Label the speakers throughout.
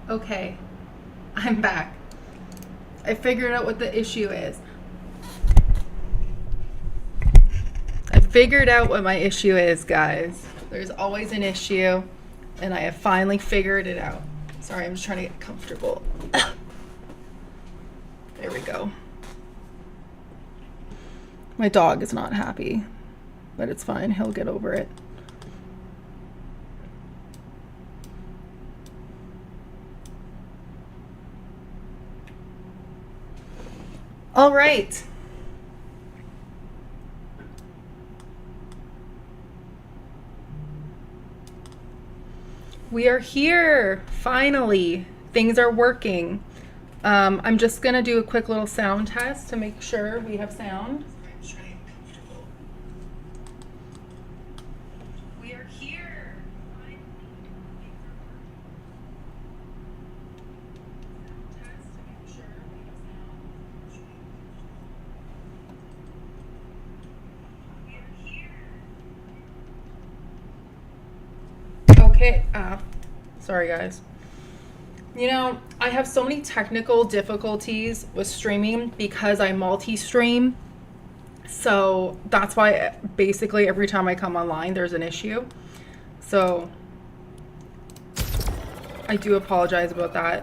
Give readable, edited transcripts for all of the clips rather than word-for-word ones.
Speaker 1: Okay, I'm back. I figured out what the issue is. I figured out what my issue is, guys. There's always an issue, and I have finally figured it out. Sorry, I'm just trying to get comfortable. There we go. My dog is not happy, but it's fine. He'll get over it. All right. We are here. Finally, things are working. I'm just gonna do a quick little sound test to make sure we have sound. We are here. Okay, sorry guys. You know, I have so many technical difficulties with streaming because I multi-stream. So that's why basically every time I come online, there's an issue. So I do apologize about that.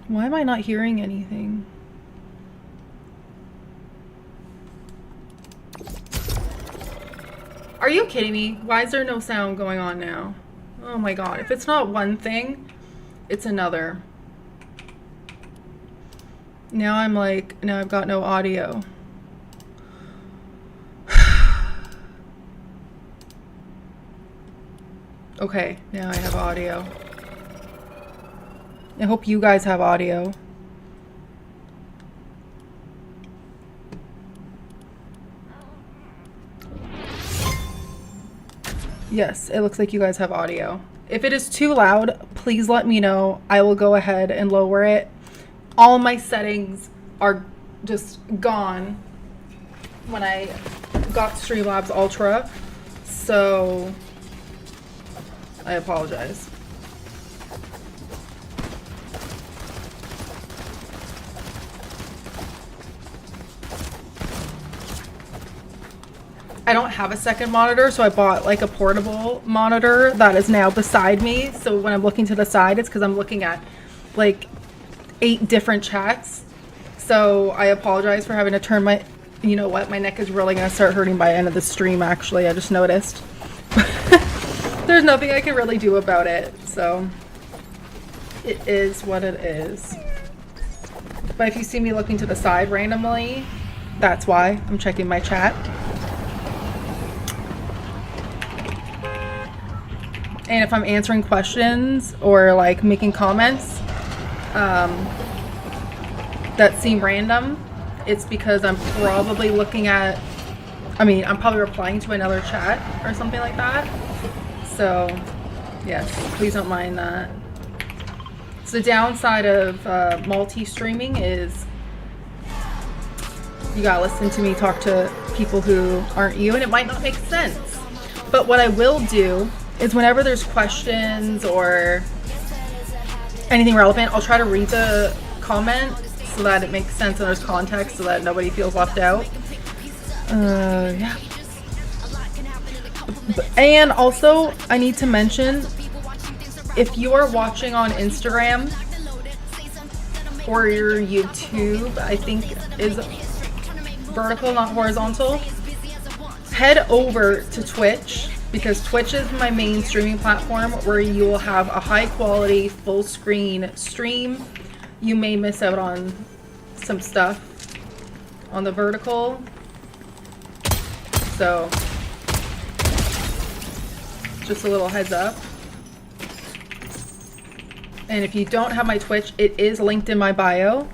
Speaker 1: Why am I not hearing anything? Are you kidding me? Why is there no sound going on now? Oh my god. If it's not one thing, it's another. Now I'm like, now I've got no audio. Okay, now I have audio. I hope you guys have audio. Yes, it looks like you guys have audio. If it is too loud, please let me know. I will go ahead and lower it. All my settings are just gone when I got Streamlabs Ultra, so I apologize. I don't have a second monitor, so I bought like a portable monitor that is now beside me. So when I'm looking to the side, it's because I'm looking at like 8 different chats. So I apologize for having to turn my, you know what, my neck is really gonna start hurting by the end of the stream actually, I just noticed. There's nothing I can really do about it, so it is what it is. But if you see me looking to the side randomly, that's why. I'm checking my chat. And if I'm answering questions or like making comments that seem random, it's because I'm probably looking at, I'm probably replying to another chat or something like that. So yes, please don't mind that. So the downside of multi-streaming is you gotta listen to me talk to people who aren't you, and it might not make sense. But what I will do is whenever there's questions or anything relevant, I'll try to read the comment so that it makes sense and there's context so that nobody feels left out. Yeah. And also, I need to mention, if you are watching on Instagram or your YouTube, I think is vertical, not horizontal, head over to Twitch, because Twitch is my main streaming platform where you will have a high quality full screen stream. You may miss out on some stuff on the vertical. So just a little heads up. And if you don't have my Twitch, it is linked in my bio.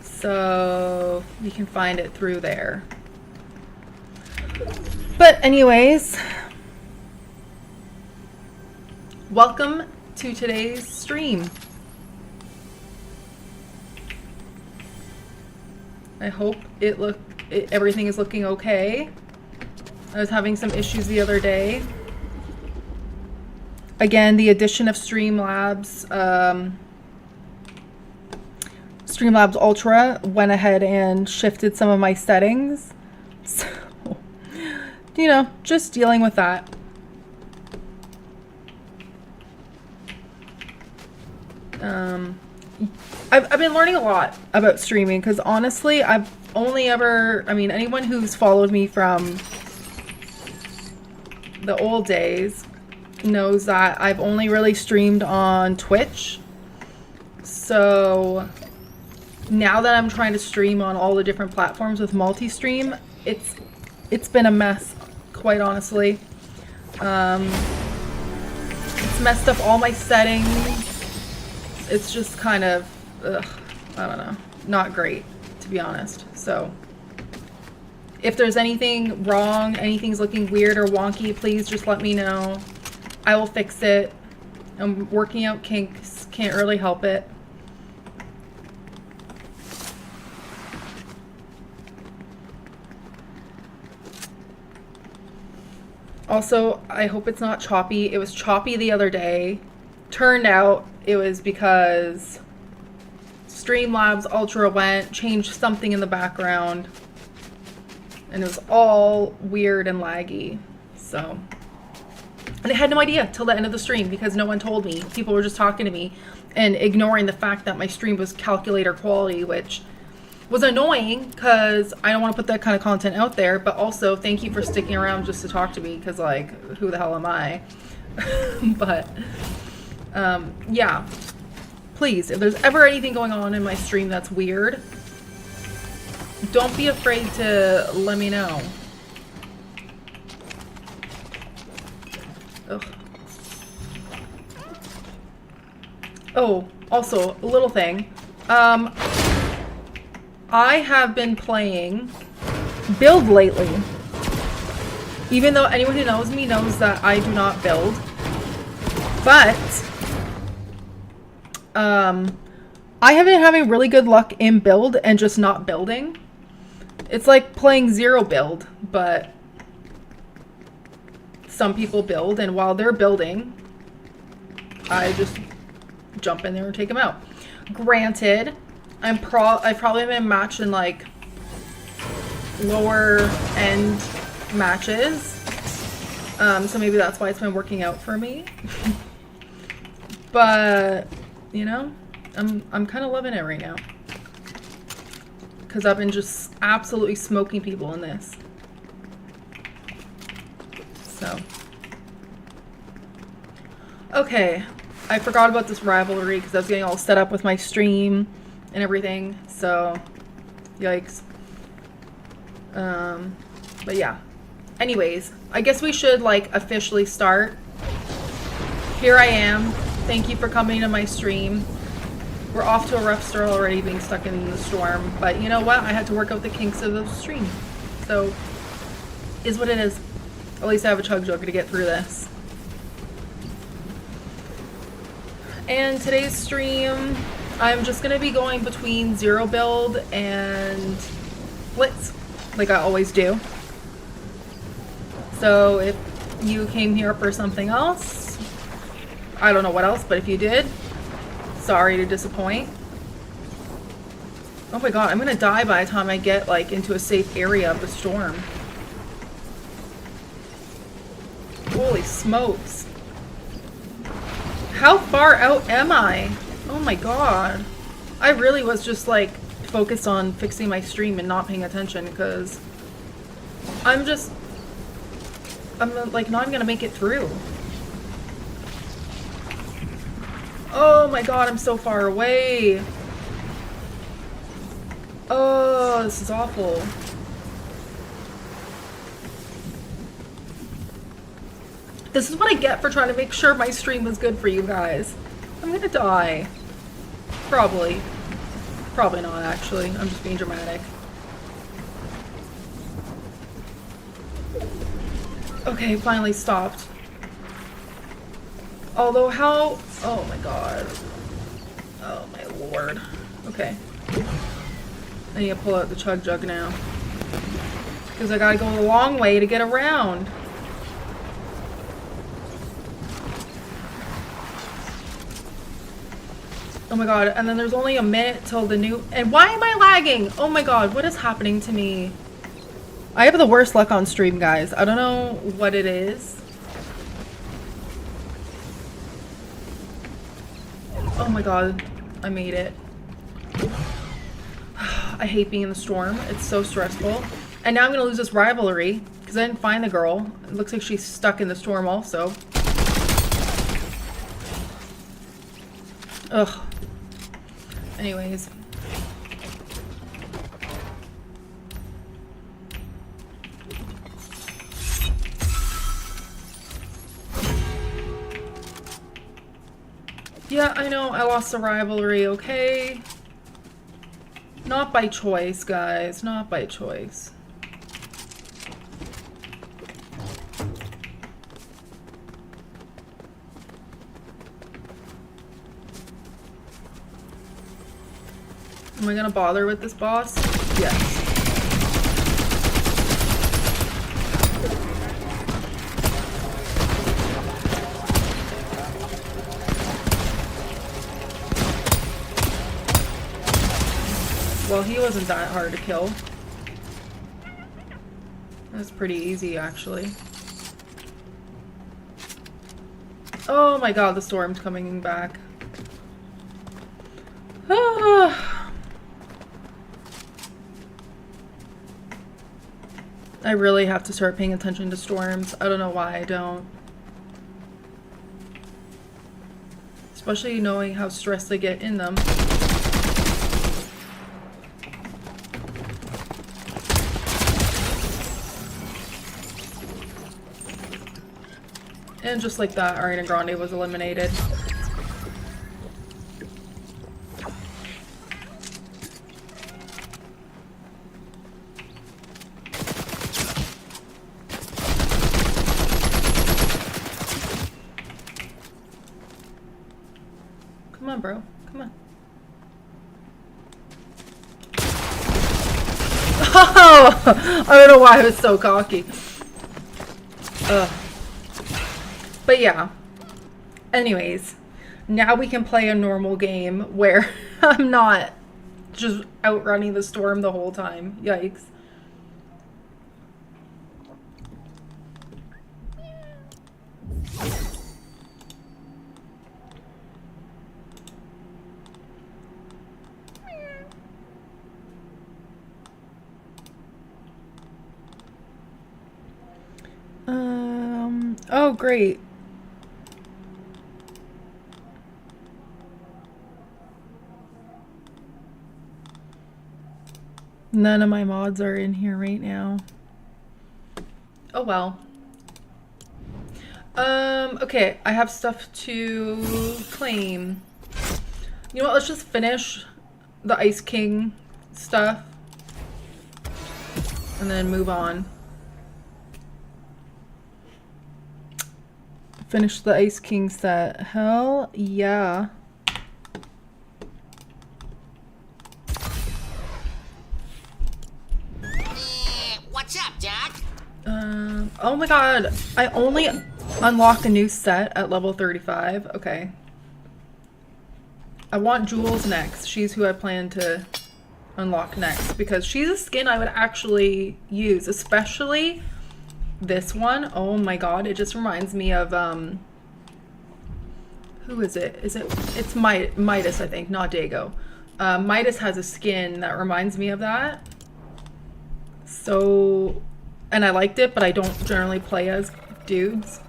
Speaker 1: So you can find it through there. But anyways, welcome to today's stream. I hope everything is looking okay. I was having some issues the other day. again, the addition of Streamlabs Ultra went ahead and shifted some of my settings. So, you know, just dealing with that. I've been learning a lot about streaming because honestly, I've only ever, I mean, anyone who's followed me from the old days knows that I've only really streamed on Twitch. So now that I'm trying to stream on all the different platforms with multi-stream, it's been a mess, quite honestly. It's messed up all my settings. It's just kind of, ugh, I don't know, not great, to be honest. So if there's anything wrong, anything's looking weird or wonky, please just let me know. I will fix it. I'm working out kinks, can't really help it. Also, I hope it's not choppy. It was choppy the other day. Turned out it was because Streamlabs Ultra changed something in the background, and it was all weird and laggy. So, and I had no idea till the end of the stream because no one told me. People were just talking to me and ignoring the fact that my stream was calculator quality, which was annoying because I don't want to put that kind of content out there. But also, thank you for sticking around just to talk to me because, like, who the hell am I? But yeah, please, if there's ever anything going on in my stream that's weird, don't be afraid to let me know. Ugh. Oh, also, a little thing. I have been playing build lately. Even though anyone who knows me knows that I do not build. But I have been having really good luck in build and just not building. It's like playing zero build, but some people build, and while they're building, I just jump in there and take them out. Granted, I've probably been matched in like lower end matches, so maybe that's why it's been working out for me. But you know, I'm kind of loving it right now because I've been just absolutely smoking people in this. So okay, I forgot about this rivalry because I was getting all set up with my stream and everything, so yikes. But yeah, anyways, I guess we should like officially start. Here I am. Thank you for coming to my stream. We're off to a rough start already, being stuck in the storm, but you know what, I had to work out the kinks of the stream, so is what it is. At least I have a chug jug to get through this. And today's stream, I'm just going to be going between zero build and blitz, like I always do. So if you came here for something else, I don't know what else, but if you did, sorry to disappoint. Oh my god, I'm going to die by the time I get like into a safe area of the storm. Holy smokes. How far out am I? Oh my god. I really was just like focused on fixing my stream and not paying attention because I'm like not even gonna make it through. Oh my god, I'm so far away. Oh, this is awful. This is what I get for trying to make sure my stream was good for you guys. I'm gonna die. Probably. Probably not, actually. I'm just being dramatic. Okay, finally stopped. Although how... Oh my god. Oh my lord. Okay. I need to pull out the chug jug now. Because I gotta go a long way to get around. Oh my god, and then there's only a minute till the new... And why am I lagging? Oh my god, what is happening to me? I have the worst luck on stream, guys. I don't know what it is. Oh my god, I made it. I hate being in the storm. It's so stressful. And now I'm gonna lose this rivalry because I didn't find the girl. It looks like she's stuck in the storm also. Ugh. Anyways. Yeah, I know I lost the rivalry, okay? Not by choice, guys. Not by choice. Am I gonna bother with this boss? Yes. Well, he wasn't that hard to kill. That's pretty easy, actually. Oh my god, the storm's coming back. Ah. I really have to start paying attention to storms. I don't know why I don't. Especially knowing how stressed I get in them. And just like that, Ariana Grande was eliminated. Come on, bro. Come on. Oh! I don't know why I was so cocky. Ugh. But yeah. Anyways, now we can play a normal game where I'm not just outrunning the storm the whole time. Yikes. Oh, great. None of my mods are in here right now. Oh well. Okay, I have stuff to claim. You know what, let's just finish the Iceking stuff and then move on. Finish the Iceking set. Hell yeah.
Speaker 2: What's up, Doc?
Speaker 1: Oh my god. I only unlocked a new set at level 35. Okay. I want Jules next. She's who I plan to unlock next because she's a skin I would actually use, especially this one. Oh my god, it just reminds me of who is it? It's Midas, I think, not Dago. Midas has a skin that reminds me of that. So, and I liked it, but I don't generally play as dudes.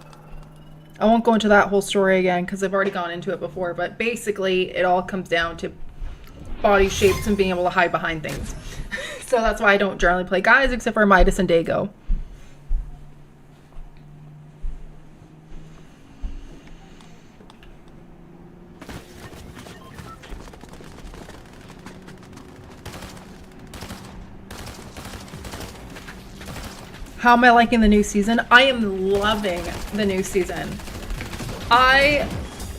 Speaker 1: I won't go into that whole story again because I've already gone into it before, but basically it all comes down to body shapes and being able to hide behind things. So that's why I don't generally play guys except for Midas and Dago. How am I liking the new season? I am loving the new season. I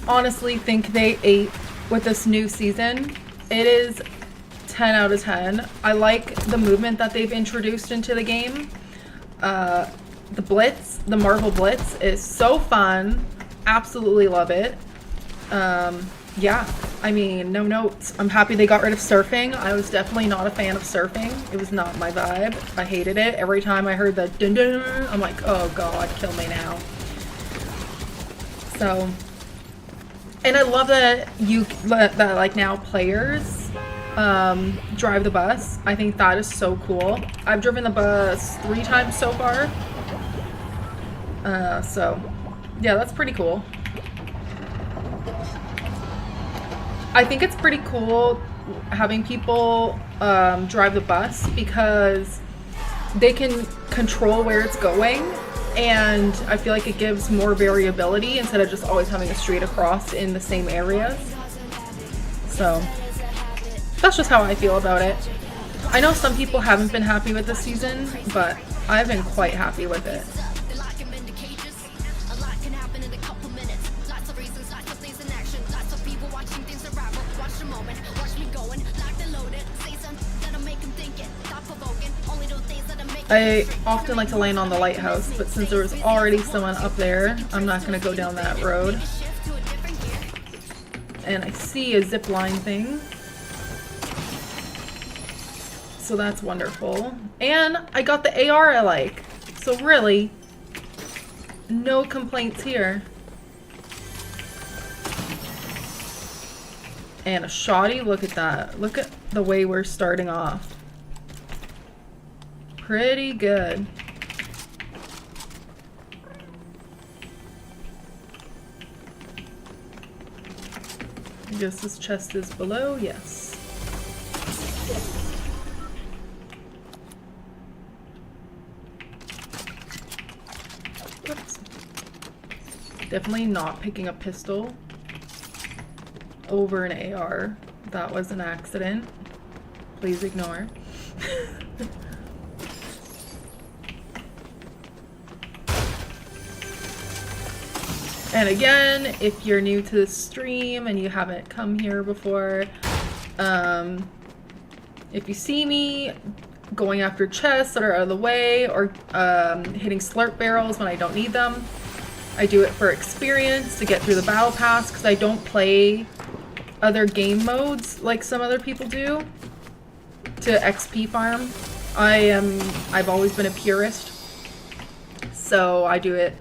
Speaker 1: honestly think they ate with this new season. It is 10 out of 10. I like the movement that they've introduced into the game. The Blitz, the Marvel Blitz is so fun. Absolutely love it. Yeah. I mean, no notes. I'm happy they got rid of surfing. I was definitely not a fan of surfing. It was not my vibe. I hated it. Every time I heard the dun dun, I'm like, oh god, kill me now. So, and I love that that like now players drive the bus. I think that is so cool. I've driven the bus 3 times so far. So, yeah, that's pretty cool. I think it's pretty cool having people drive the bus because they can control where it's going, and I feel like it gives more variability instead of just always having a straight across in the same areas. So that's just how I feel about it. I know some people haven't been happy with this season, but I've been quite happy with it. I often like to land on the lighthouse, but since there was already someone up there, I'm not going to go down that road. And I see a zip line thing. So that's wonderful. And I got the AR I like. So really, no complaints here. And a shoddy, look at that. Look at the way we're starting off. Pretty good. I guess this chest is below, yes. Oops. Definitely not picking a pistol over an AR. That was an accident. Please ignore. And again, if you're new to the stream and you haven't come here before, if you see me going after chests that are out of the way or hitting slurp barrels when I don't need them, I do it for experience to get through the battle pass because I don't play other game modes like some other people do to XP farm. I've always been a purist, so I do it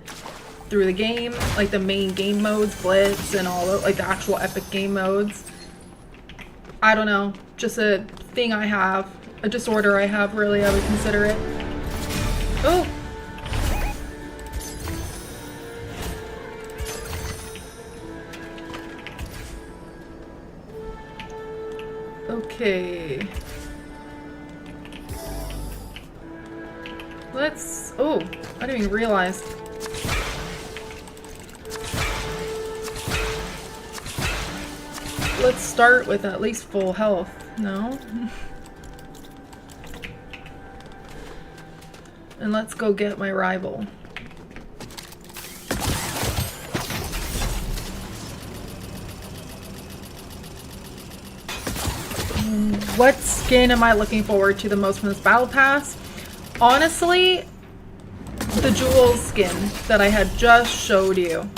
Speaker 1: through the game, like the main game modes, Blitz, and all of, like the actual epic game modes. I don't know, just a thing I have, a disorder I have, really, I would consider it. Oh! Okay. Let's, oh, I didn't even realize. Let's start with at least full health. No? And let's go get my rival. What skin am I looking forward to the most from this battle pass? Honestly, the jewel skin that I had just showed you.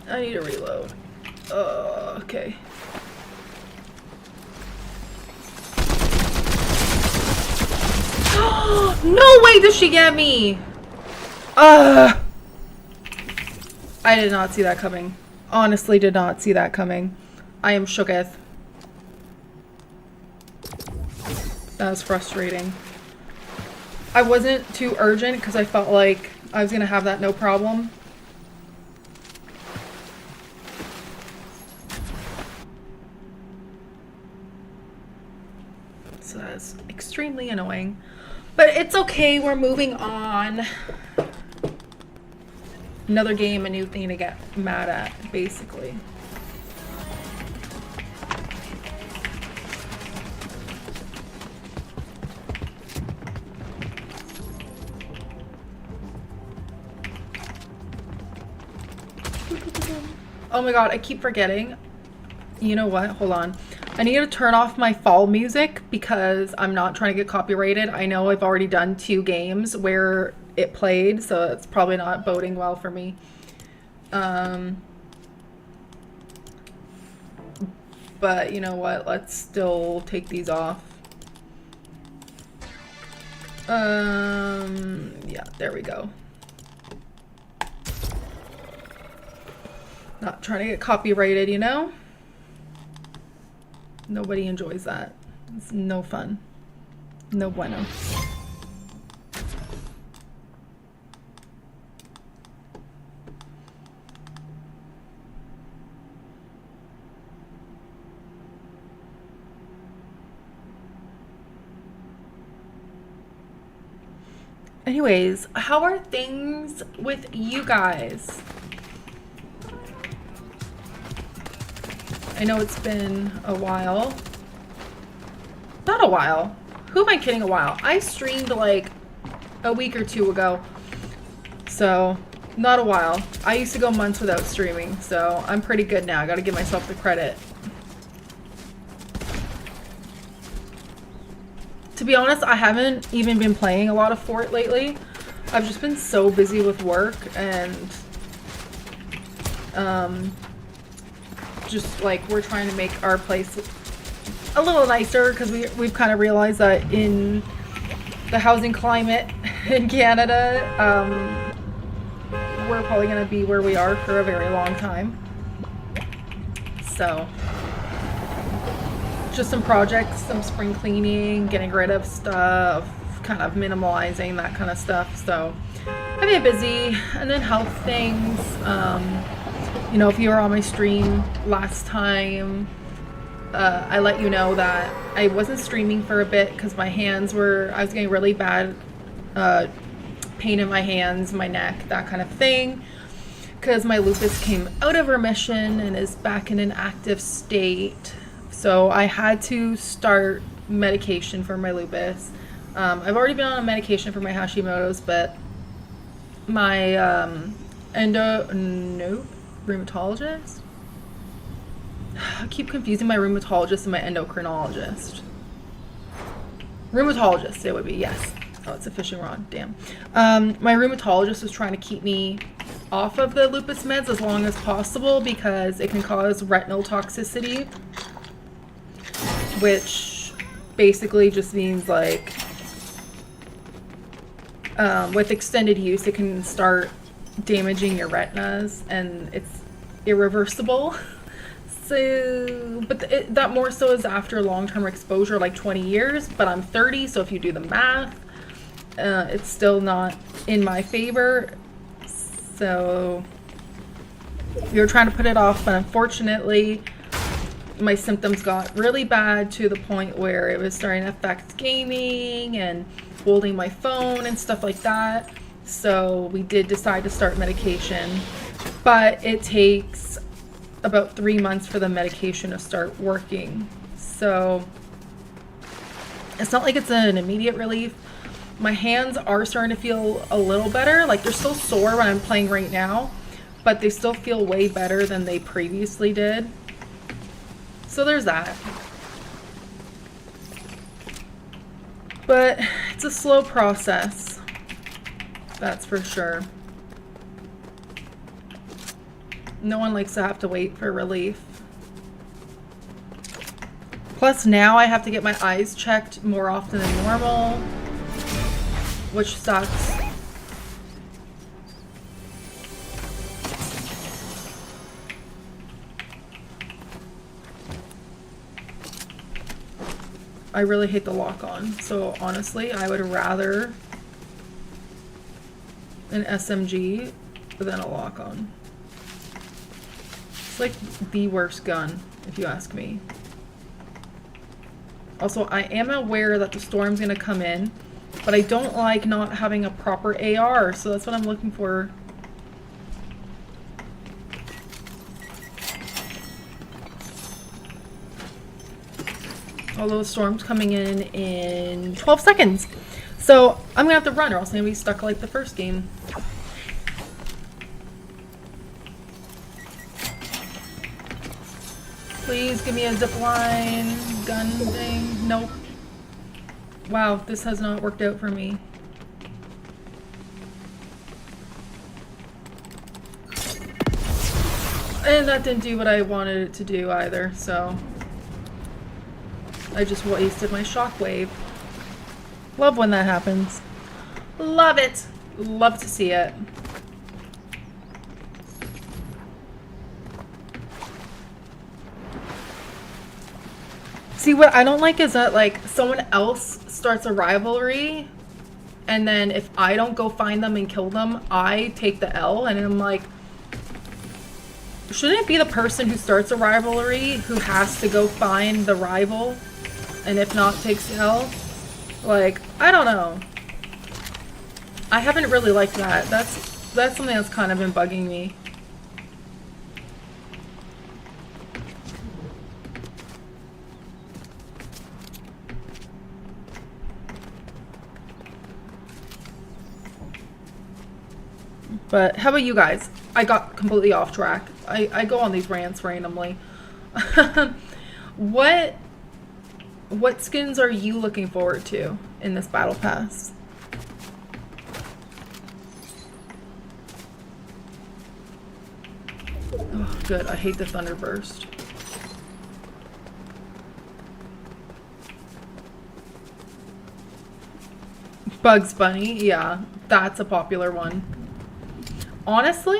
Speaker 1: I need to reload. Okay. No way did she get me! I did not see that coming. Honestly did not see that coming. I am shooketh. That was frustrating. I wasn't too urgent because I felt like I was gonna have that no problem. So that's extremely annoying. But it's okay, we're moving on. Another game, a new thing to get mad at, basically. Oh my god, I keep forgetting. You know what? Hold on. I need to turn off my fall music because I'm not trying to get copyrighted. I know I've already done 2 games where it played, so it's probably not boding well for me. But you know what? Let's still take these off. Yeah, there we go. Not trying to get copyrighted, you know? Nobody enjoys that. It's no fun. No bueno. Anyways, how are things with you guys? I know it's been a while. Not a while. Who am I kidding a while? I streamed like a week or 2 ago. So, not a while. I used to go months without streaming, so I'm pretty good now. I gotta give myself the credit. To be honest, I haven't even been playing a lot of Fort lately. I've just been so busy with work and just like we're trying to make our place a little nicer because we've kind of realized that in the housing climate in Canada, we're probably going to be where we are for a very long time. So just some projects, some spring cleaning, getting rid of stuff, kind of minimalizing that kind of stuff. So I've been busy. And then health things. You know, if you were on my stream last time, I let you know that I wasn't streaming for a bit because my hands were, I was getting really bad pain in my hands, my neck, that kind of thing. Because my lupus came out of remission and is back in an active state. So I had to start medication for my lupus. I've already been on a medication for my Hashimoto's, but my rheumatologist? I keep confusing my rheumatologist and my endocrinologist. Rheumatologist, it would be, yes. Oh, it's a fishing rod, damn. My rheumatologist was trying to keep me off of the lupus meds as long as possible because it can cause retinal toxicity, which basically just means like with extended use it can start damaging your retinas and it's irreversible. So, but that more so is after long-term exposure, like 20 years, but I'm 30, so if you do the math, it's still not in my favor. So we were trying to put it off, but unfortunately my symptoms got really bad to the point where it was starting to affect gaming and holding my phone and stuff like that. So we did decide to start medication, but it takes about 3 months for the medication to start working. So it's not like it's an immediate relief. My hands are starting to feel a little better. Like they're still sore when I'm playing right now, but they still feel way better than they previously did. So there's that. But it's a slow process. That's for sure. No one likes to have to wait for relief. Plus now I have to get my eyes checked more often than normal, which sucks. I really hate the lock on, so honestly I would rather an SMG than a lock on. It's like the worst gun, if you ask me. Also, I am aware that the storm's gonna come in, but I don't like not having a proper AR, so that's what I'm looking for. Although the storm's coming in 12 seconds. So I'm gonna have to run or else I'm gonna be stuck like the first game. Please give me a zip line gun thing. Nope. Wow, this has not worked out for me. And that didn't do what I wanted it to do either, so I just wasted my shockwave. Love when that happens. Love it. Love to see it. See, what I don't like is that, like, someone else starts a rivalry, and then if I don't go find them and kill them, I take the L, and I'm like, shouldn't it be the person who starts a rivalry who has to go find the rival, and if not, takes the L? Like, I don't know. I haven't really liked that. That's something that's kind of been bugging me. But how about you guys? I got completely off track. I go on these rants randomly. What skins are you looking forward to in this battle pass? Oh, good. I hate the Thunderburst. Bugs Bunny, yeah, that's a popular one. Honestly,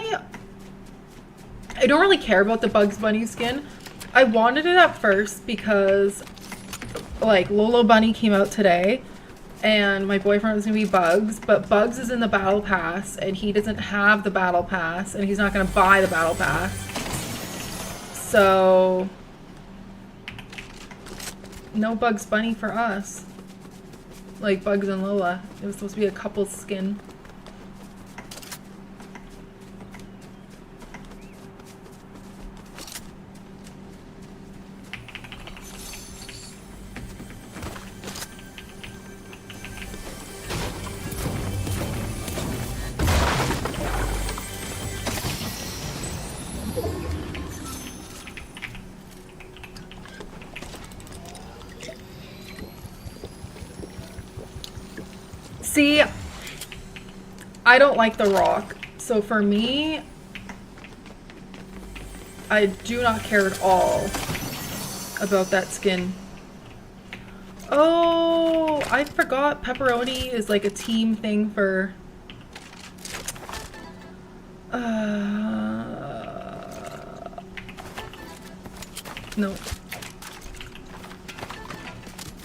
Speaker 1: I don't really care about the Bugs Bunny skin. I wanted it at first because, like, Lolo Bunny came out today, and my boyfriend was gonna be Bugs, but Bugs is in the Battle Pass, and he doesn't have the Battle Pass, and he's not gonna buy the Battle Pass. So, no Bugs Bunny for us. Like Bugs and Lola. It was supposed to be a couple skin. See, I don't like the rock, so for me, I do not care at all about that skin. Oh, I forgot pepperoni is like a team thing for... No.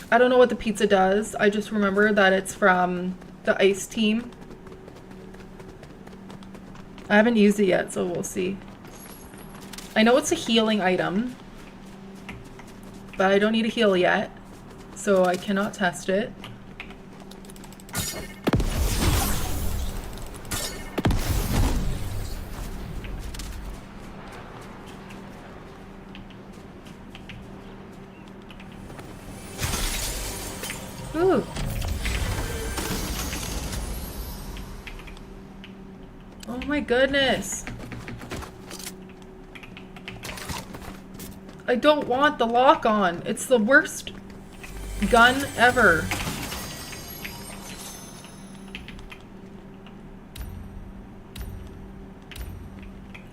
Speaker 1: I don't know what the pizza does. I just remember that it's from the ice team. I haven't used it yet, so we'll see. I know it's a healing item, but I don't need a heal yet, so I cannot test it. Ooh. Oh my goodness. I don't want the lock on. It's the worst gun ever.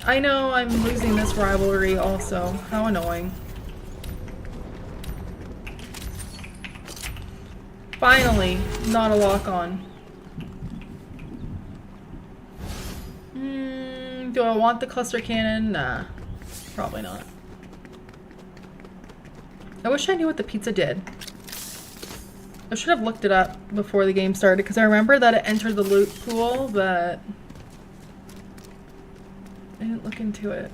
Speaker 1: I know I'm losing this rivalry also. How annoying. Finally, not a lock on. Do I want the cluster cannon? Nah, probably not. I wish I knew what the pizza did. I should have looked it up before the game started because I remember that it entered the loot pool, but I didn't look into it.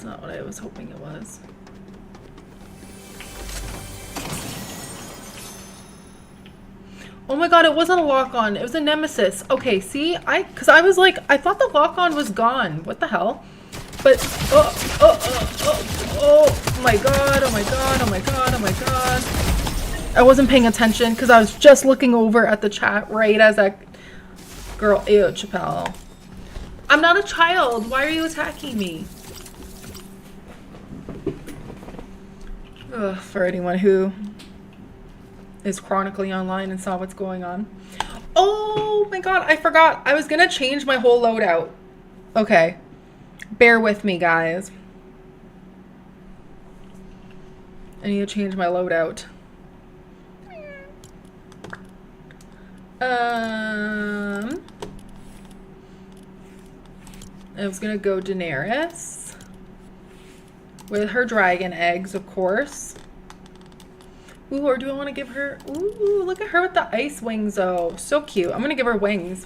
Speaker 1: Not what I was hoping it was. Oh my god, it wasn't a lock-on. It was a nemesis. Okay, see? Because I was like, I thought the lock-on was gone. What the hell? But, oh my god, oh my god, oh my god, oh my god. I wasn't paying attention because I was just looking over at the chat right as that girl, ew, Chappelle. I'm not a child. Why are you attacking me? Ugh, for anyone who is chronically online and saw what's going on. Oh my god, I forgot. I was gonna change my whole loadout. Okay. Bear with me, guys. I need to change my loadout. I was gonna go Daenerys with her dragon eggs, of course. Ooh, or do I want to give her... Ooh, look at her with the ice wings, though. So cute. I'm gonna give her wings.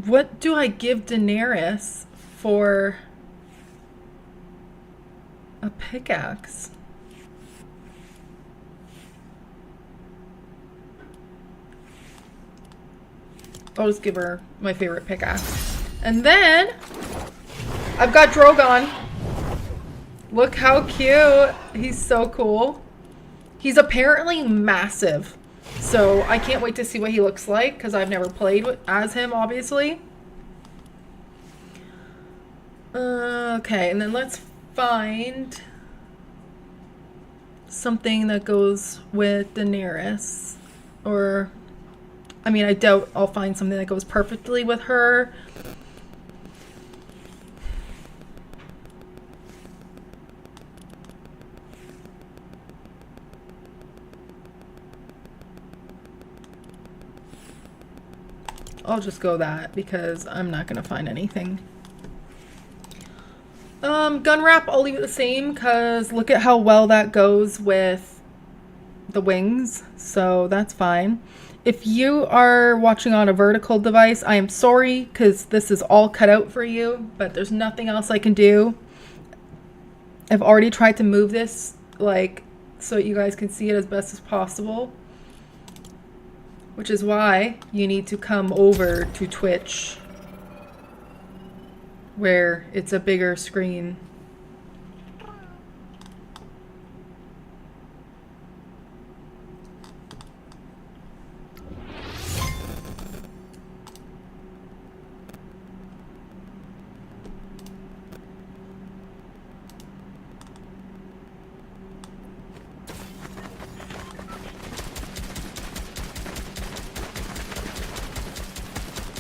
Speaker 1: What do I give Daenerys for a pickaxe? I'll just give her my favorite pickaxe. And then I've got Drogon. Look how cute. He's so cool. He's apparently massive. So I can't wait to see what he looks like because I've never played as him, obviously. Okay, and then let's find something that goes with Daenerys. Or, I mean, I doubt I'll find something that goes perfectly with her. I'll just go that because I'm not gonna find anything. Gun wrap, I'll leave it the same because look at how well that goes with the wings, so that's fine. If you are watching on a vertical device, I am sorry because this is all cut out for you, but there's nothing else I can do. I've already tried to move this like so you guys can see it as best as possible. Which is why you need to come over to Twitch where it's a bigger screen.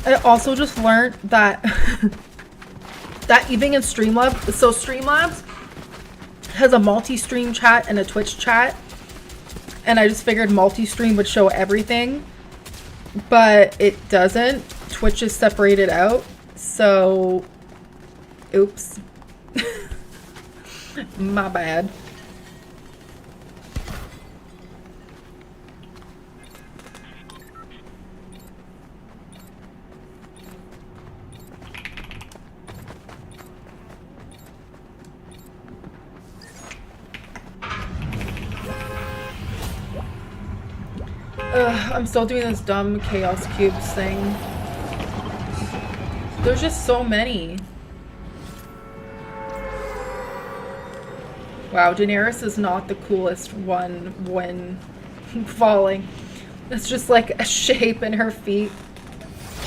Speaker 1: I also just learned that that even in Streamlabs, so Streamlabs has a multi-stream chat and a Twitch chat, and I just figured multi-stream would show everything, but it doesn't. Twitch is separated out, so oops. My bad. I'm still doing this dumb Chaos Cubes thing. There's just so many. Wow, Daenerys is not the coolest one when falling. It's just like a shape in her feet.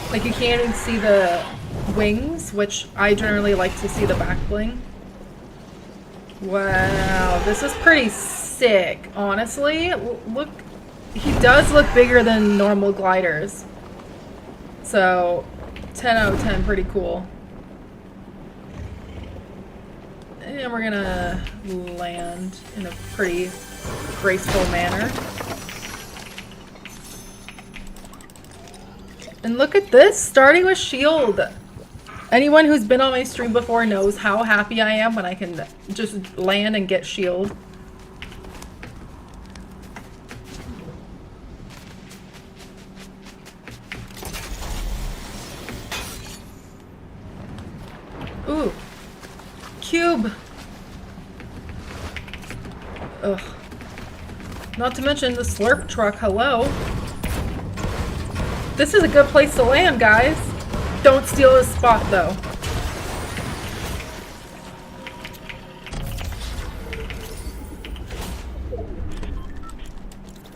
Speaker 1: Like you can't even see the wings, which I generally like to see the back bling. Wow, this is pretty sick, honestly. Look. He does look bigger than normal gliders. So, 10 out of 10, pretty cool. And we're gonna land in a pretty graceful manner. And look at this, starting with shield. Anyone who's been on my stream before knows how happy I am when I can just land and get shield. Ooh. Cube. Ugh. Not to mention the slurp truck, hello. This is a good place to land, guys. Don't steal his spot, though.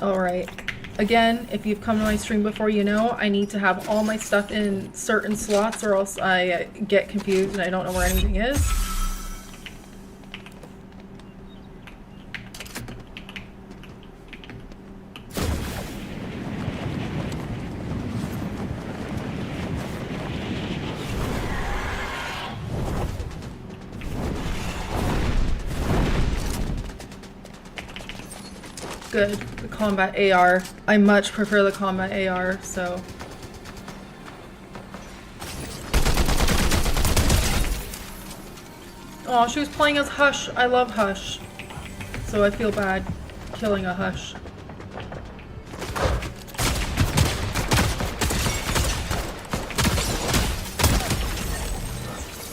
Speaker 1: Alright. Again, if you've come to my stream before, you know I need to have all my stuff in certain slots or else I get confused and I don't know where anything is. Good. The combat AR. I much prefer the combat AR, so. Oh, she was playing as Hush. I love Hush. So I feel bad killing a Hush.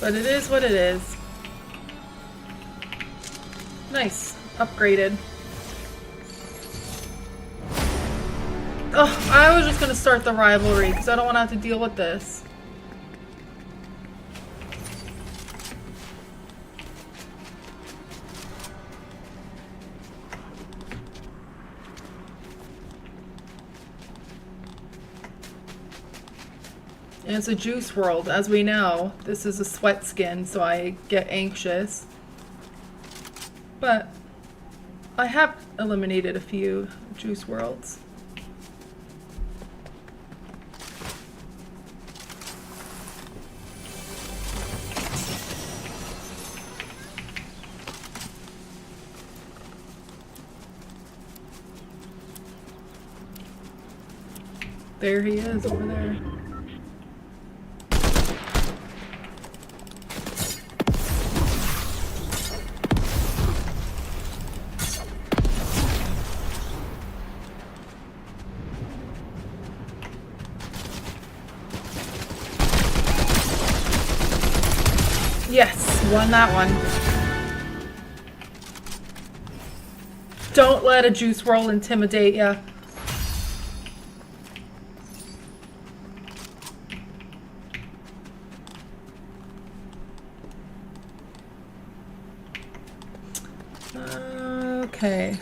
Speaker 1: But it is what it is. Nice. Upgraded. Oh, I was just gonna start the rivalry because I don't want to have to deal with this. And it's a juice world, as we know. This is a sweat skin, so I get anxious. But I have eliminated a few juice worlds. There he is over there. Yes, won that one. Don't let a juice world intimidate ya. Okay.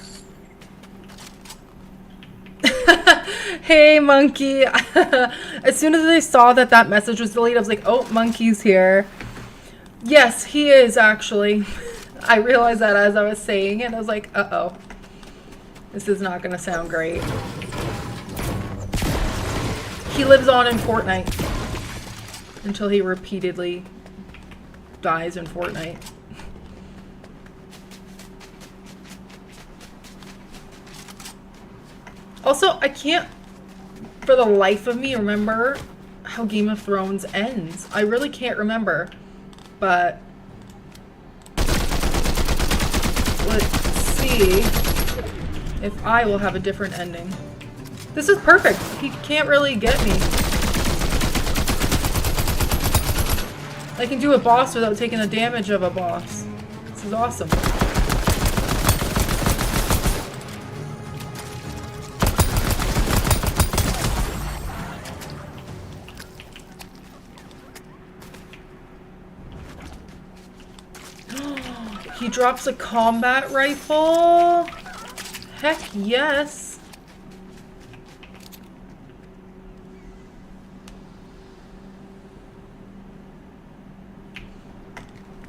Speaker 1: Hey, Monkey. As soon as I saw that that message was deleted, I was like, oh, Monkey's here. Yes, he is, actually. I realized that as I was saying it. I was like, uh-oh. This is not going to sound great. He lives on in Fortnite. Until he repeatedly dies in Fortnite. Also, I can't, for the life of me, remember how Game of Thrones ends. I really can't remember. But let's see if I will have a different ending. This is perfect. He can't really get me. I can do a boss without taking the damage of a boss. This is awesome. He drops a combat rifle? Heck yes.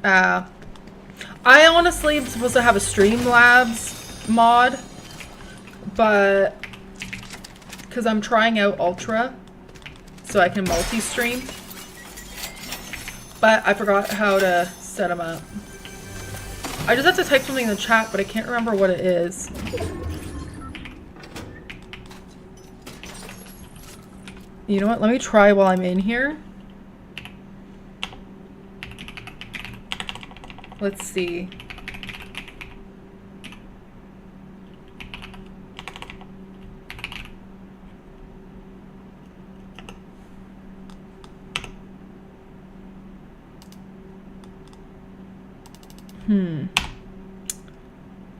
Speaker 1: I honestly am supposed to have a Streamlabs mod, but because I'm trying out Ultra so I can multi-stream, but I forgot how to set them up. I just have to type something in the chat, but I can't remember what it is. You know what? Let me try while I'm in here. Let's see.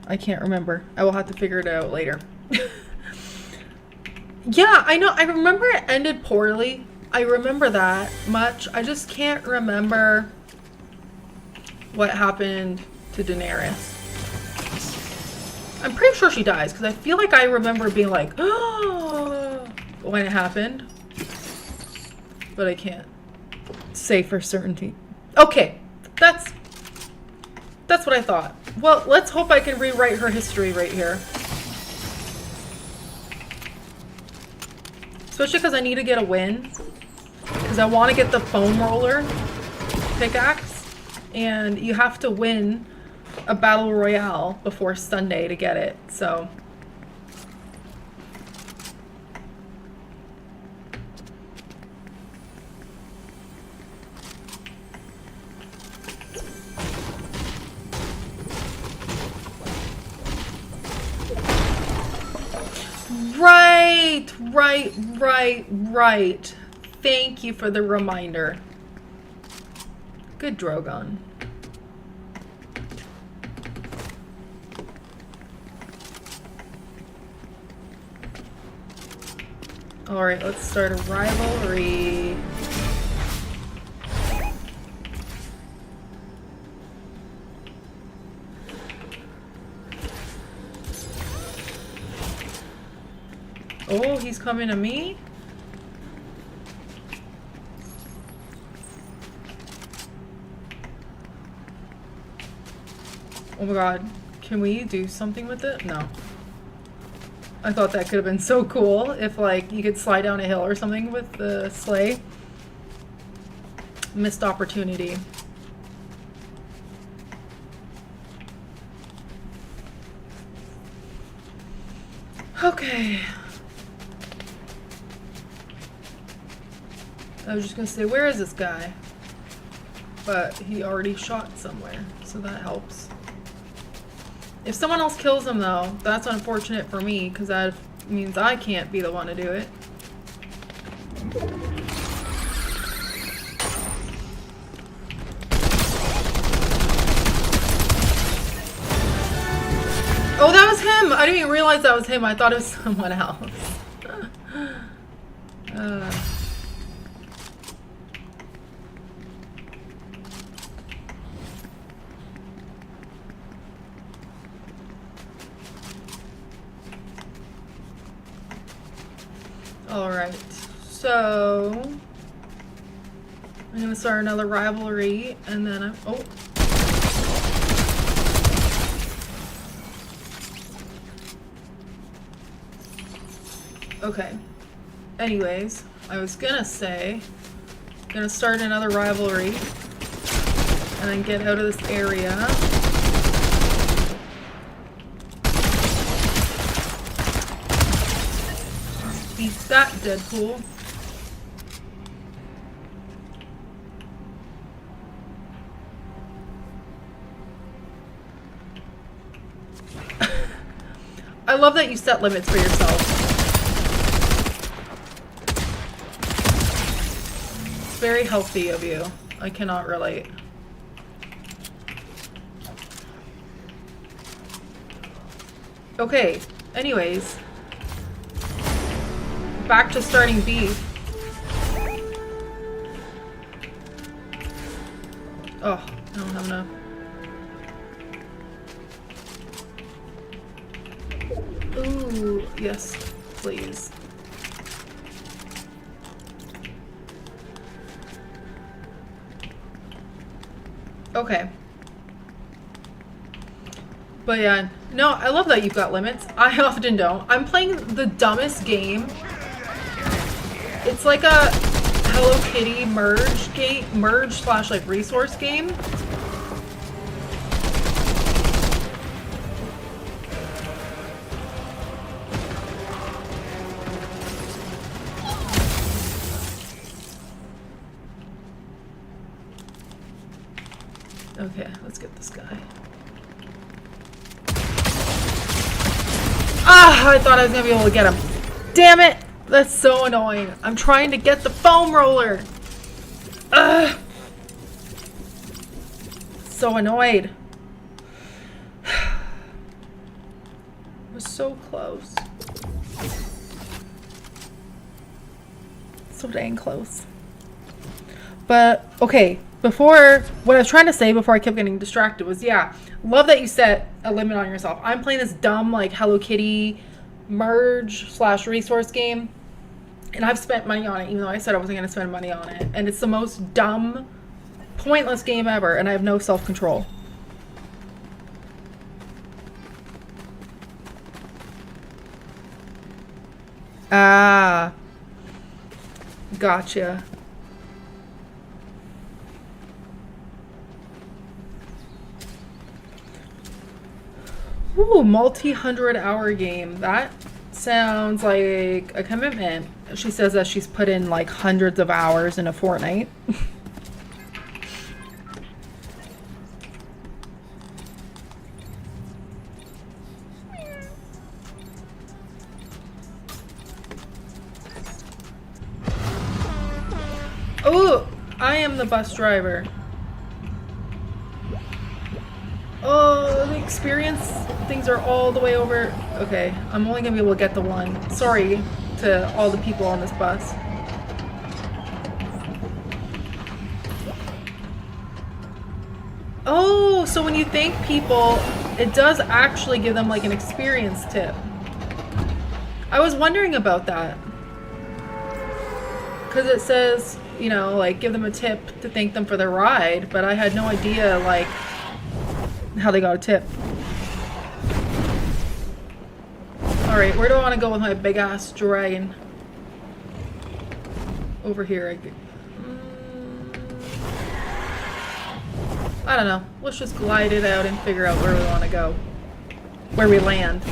Speaker 1: I can't remember. I will have to figure it out later. Yeah, I know. I remember it ended poorly. I remember that much. I just can't remember what happened to Daenerys. I'm pretty sure she dies because I feel like I remember being like, oh, when it happened. But I can't say for certainty. Okay, that's what I thought. Well, let's hope I can rewrite her history right here. Especially because I need to get a win. Because I want to get the foam roller pickaxe. And you have to win a battle royale before Sunday to get it. So... Right. Thank you for the reminder. Good Drogon. Alright, let's start a rivalry. Oh, he's coming to me? Oh my god. Can we do something with it? No. I thought that could have been so cool if, like, you could slide down a hill or something with the sleigh. Missed opportunity. Okay. I was just gonna say, where is this guy? But he already shot somewhere, so that helps. If someone else kills him, though, that's unfortunate for me, because that means I can't be the one to do it. Oh, that was him! I didn't even realize that was him. I thought it was someone else. Alright, so I'm gonna start another rivalry, and then I'm... Oh! Okay. Anyways, I was gonna say, I'm gonna start another rivalry, and then get out of this area. Beat that, Deadpool. I love that you set limits for yourself. It's very healthy of you. I cannot relate. Okay, anyways. Back to starting beef. Oh, I don't have enough. Ooh, yes, please. Okay. But yeah, no, I love that you've got limits. I often don't. I'm playing the dumbest game. It's like a Hello Kitty merge slash like resource game. Okay, let's get this guy. Ah, I thought I was gonna be able to get him. Damn it! That's so annoying. I'm trying to get the foam roller. Ugh. So annoyed. We're so close. so dang close. But, okay. Before, what I was trying to say before I kept getting distracted was, yeah, love that you set a limit on yourself. I'm playing this dumb, like, Hello Kitty merge / resource game. And I've spent money on it, even though I said I wasn't going to spend money on it. And it's the most dumb, pointless game ever. And I have no self-control. Ah. Gotcha. Ooh, multi-100-hour game. That sounds like a commitment. She says that she's put in like hundreds of hours in a fortnight. Oh, I am the bus driver. Oh, the experience things are all the way over. Okay, I'm only gonna be able to get the one. Sorry to all the people on this bus. Oh, so when you thank people, it does actually give them like an experience tip. I was wondering about that. Because it says, you know, like give them a tip to thank them for their ride, but I had no idea like how they got a tip. Alright, where do I want to go with my big ass dragon? Over here. I don't know. Let's just glide it out and figure out where we want to go. Where we land.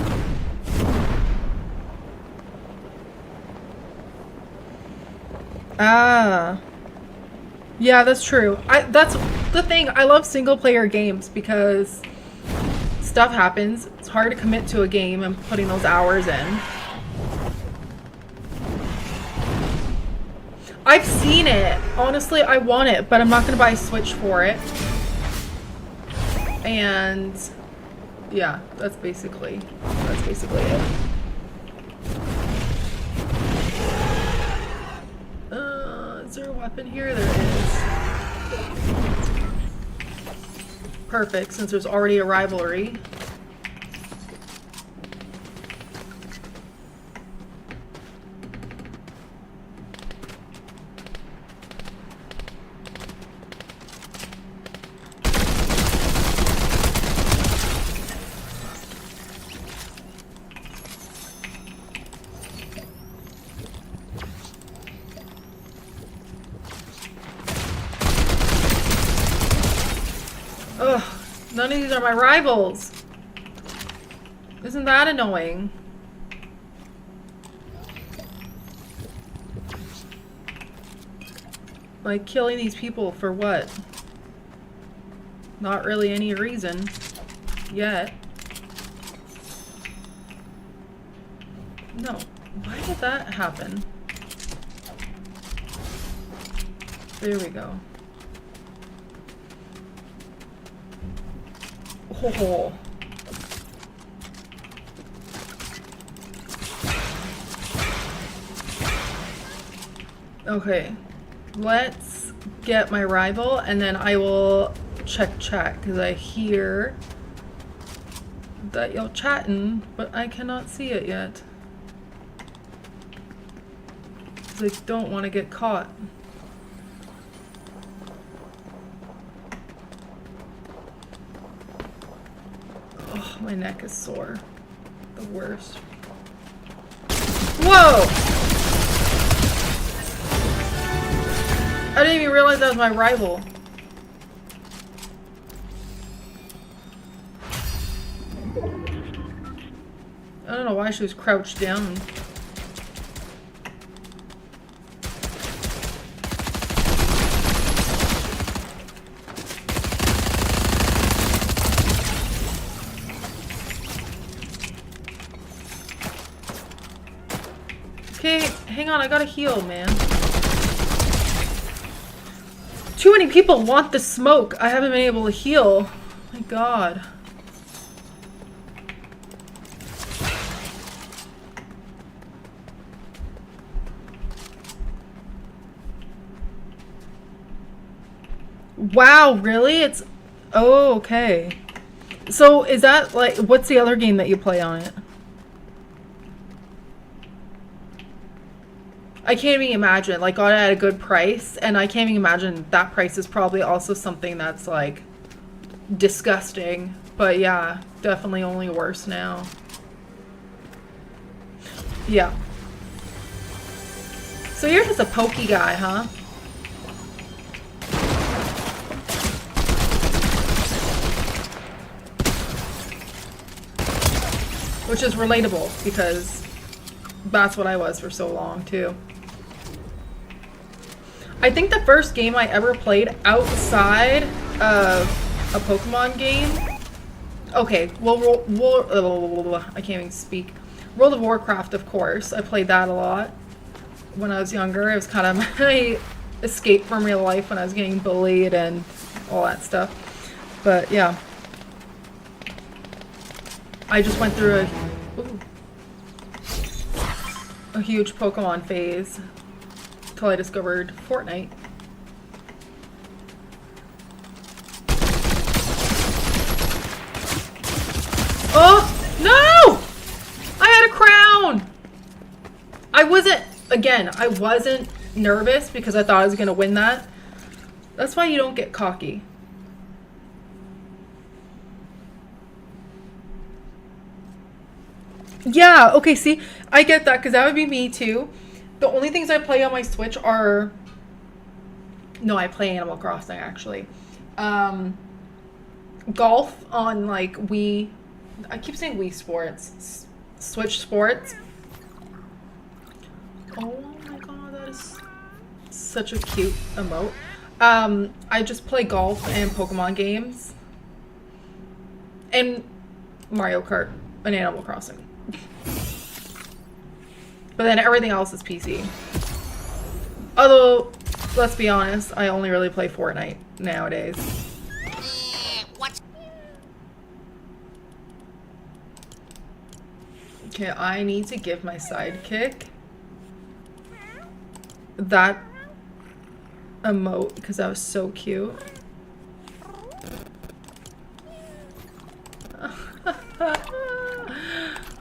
Speaker 1: Ah. Yeah, that's true. That's the thing. I love single player games because stuff happens. It's hard to commit to a game and putting those hours in. I've seen it. Honestly, I want it, but I'm not going to buy a Switch for it. And yeah, that's basically it. Is there a weapon here? There is. Perfect, since there's already a rivalry. Ugh, none of these are my rivals. Isn't that annoying? Like, killing these people for what? Not really any reason. Yet. No. Why did that happen? There we go. Oh. Okay, let's get my rival and then I will check chat because I hear that y'all chatting, but I cannot see it yet. Because I don't want to get caught. Oh, my neck is sore. The worst. Whoa! I didn't even realize that was my rival. I don't know why she was crouched down. Okay, hang on, I gotta heal, man. Too many people want the smoke. I haven't been able to heal. My God. Wow, really? It's... Oh, okay. So is that like... What's the other game that you play on it? I can't even imagine. Like, got it at a good price, and I can't even imagine that price is probably also something that's like disgusting. But yeah, definitely only worse now. Yeah. So you're just a pokey guy, huh? Which is relatable because that's what I was for so long too. I think the first game I ever played outside of a Pokemon game. Okay, well, I can't even speak. World of Warcraft, of course. I played that a lot when I was younger. It was kind of my escape from real life when I was getting bullied and all that stuff. But yeah. I just went through a huge Pokemon phase till I discovered Fortnite. Oh, no! I had a crown! I wasn't nervous because I thought I was gonna win that. That's why you don't get cocky. Yeah, okay, see, I get that because that would be me too. The only things I play on my Switch are... No, I play Animal Crossing actually. Golf on like Wii. I keep saying Wii Sports. Switch Sports. Oh my god, that is such a cute emote. I just play golf and Pokemon games. And Mario Kart and Animal Crossing. But then everything else is PC. Although, let's be honest, I only really play Fortnite nowadays.
Speaker 2: What?
Speaker 1: Okay, I need to give my sidekick that emote because that was so cute.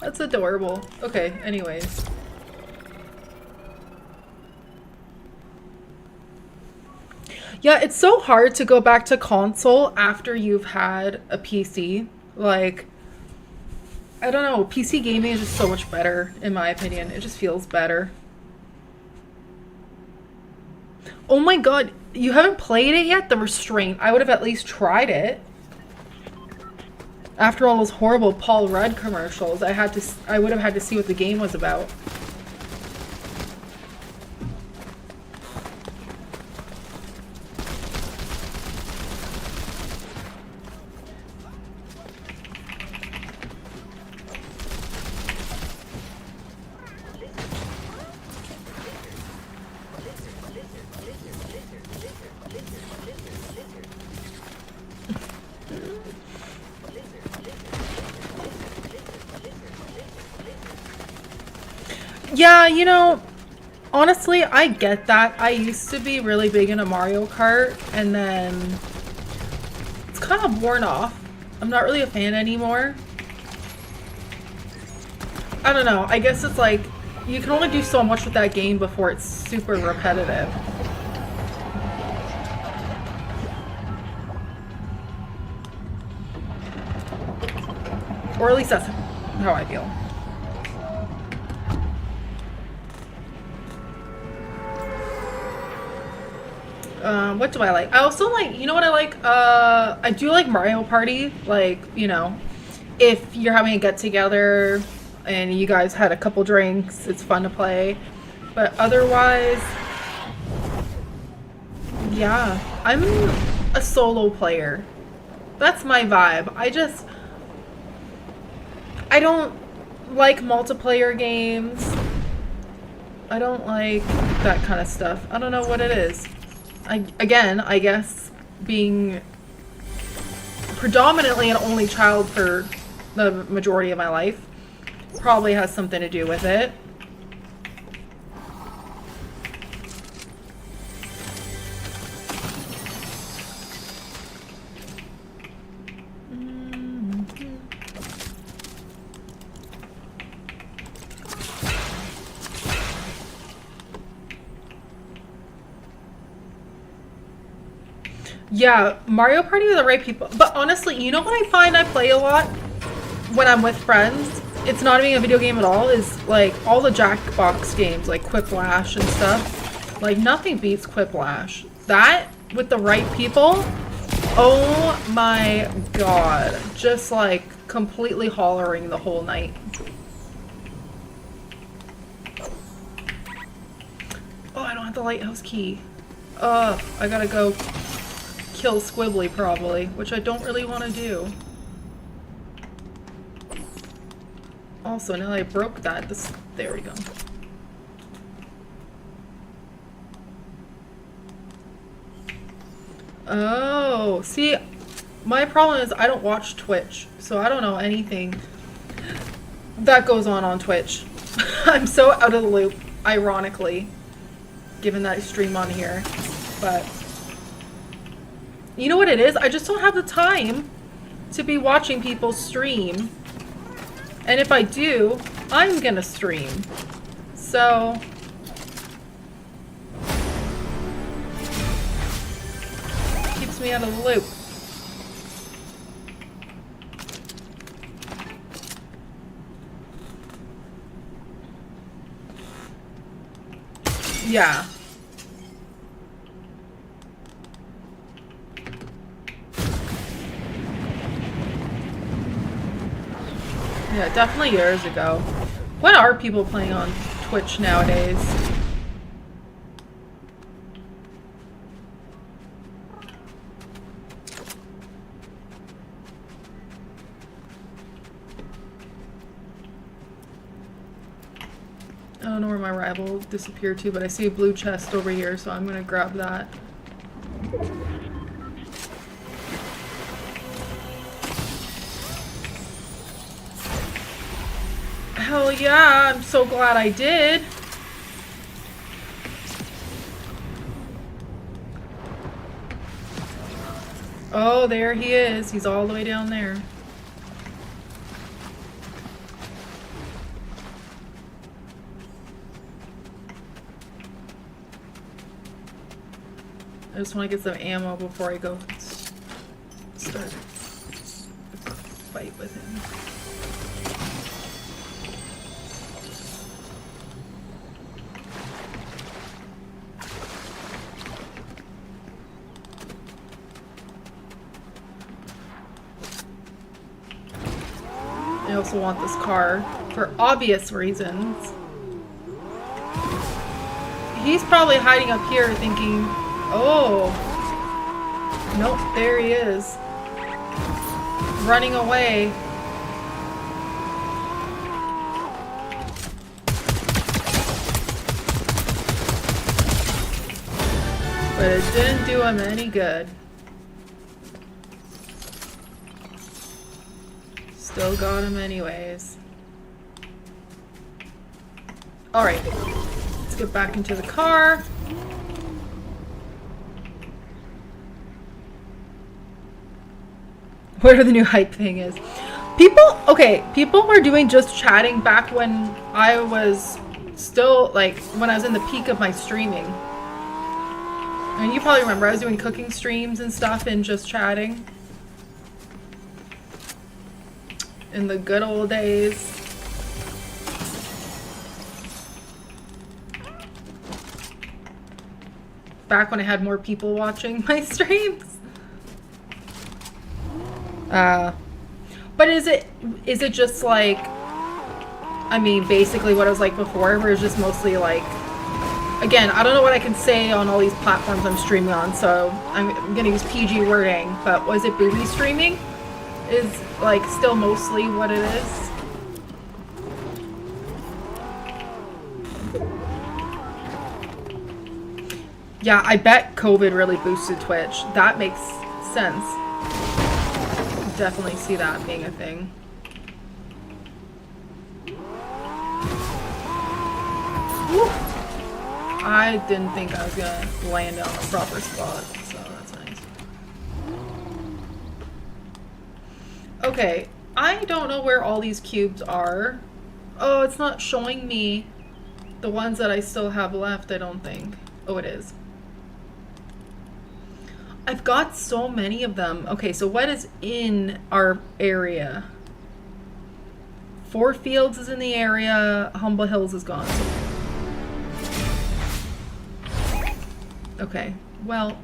Speaker 1: That's adorable. Okay, anyways. Yeah, it's so hard to go back to console after you've had a PC. Like, I don't know, PC gaming is just so much better, in my opinion. It just feels better. Oh my god, you haven't played it yet? The Restraint. I would have at least tried it. After all those horrible Paul Rudd commercials, I would have had to see what the game was about. Yeah, you know, honestly, I get that. I used to be really big into Mario Kart, and then it's kind of worn off. I'm not really a fan anymore. I don't know. I guess it's like, you can only do so much with that game before it's super repetitive. Or at least that's how I feel. What do I like? I also like, you know what I like? I do like Mario Party. Like, you know, if you're having a get together and you guys had a couple drinks, it's fun to play. But otherwise, yeah, I'm a solo player. That's my vibe. I don't like multiplayer games. I don't like that kind of stuff. I don't know what it is. I guess being predominantly an only child for the majority of my life probably has something to do with it. Yeah, Mario Party are the right people. But honestly, you know what I find I play a lot when I'm with friends? It's not even a video game at all, is like all the Jackbox games, like Quiplash and stuff. Like nothing beats Quiplash. That, with the right people, oh my god. Just like completely hollering the whole night. Oh, I don't have the lighthouse key. I gotta go kill Squibbly probably, which I don't really want to do. Also, now that I broke that, there we go. Oh, see, my problem is I don't watch Twitch, so I don't know anything that goes on Twitch. I'm so out of the loop, ironically, given that I stream on here, but you know what it is? I just don't have the time to be watching people stream. And if I do, I'm gonna stream. So keeps me out of the loop. Yeah. Yeah, definitely years ago. What are people playing on Twitch nowadays? I don't know where my rival disappeared to, but I see a blue chest over here, so I'm gonna grab that. Hell yeah, I'm so glad I did. Oh, there he is. He's all the way down there. I just want to get some ammo before I go start a fight with him. I also want this car for obvious reasons. He's probably hiding up here thinking, oh, nope, there he is. Running away. But it didn't do him any good. Still got him anyways. Alright, let's get back into the car. Whatever the new hype thing is. People were doing just chatting back when I was still, like, when I was in the peak of my streaming. And you probably remember, I was doing cooking streams and stuff and just chatting. In the good old days. Back when I had more people watching my streams. But is it just like, I mean, basically what it was like before, where it's just mostly like, again, I don't know what I can say on all these platforms I'm streaming on, so I'm gonna use PG wording, but was it booby streaming? Is like still mostly what it is. Yeah, I bet COVID really boosted Twitch. That makes sense. Definitely see that being a thing. Woo. I didn't think I was gonna land on a proper spot, so that's nice. Okay, I don't know where all these cubes are. Oh, it's not showing me the ones that I still have left, I don't think. Oh, it is. I've got so many of them. Okay, so what is in our area? Four Fields is in the area. Humble Hills is gone. Okay, well.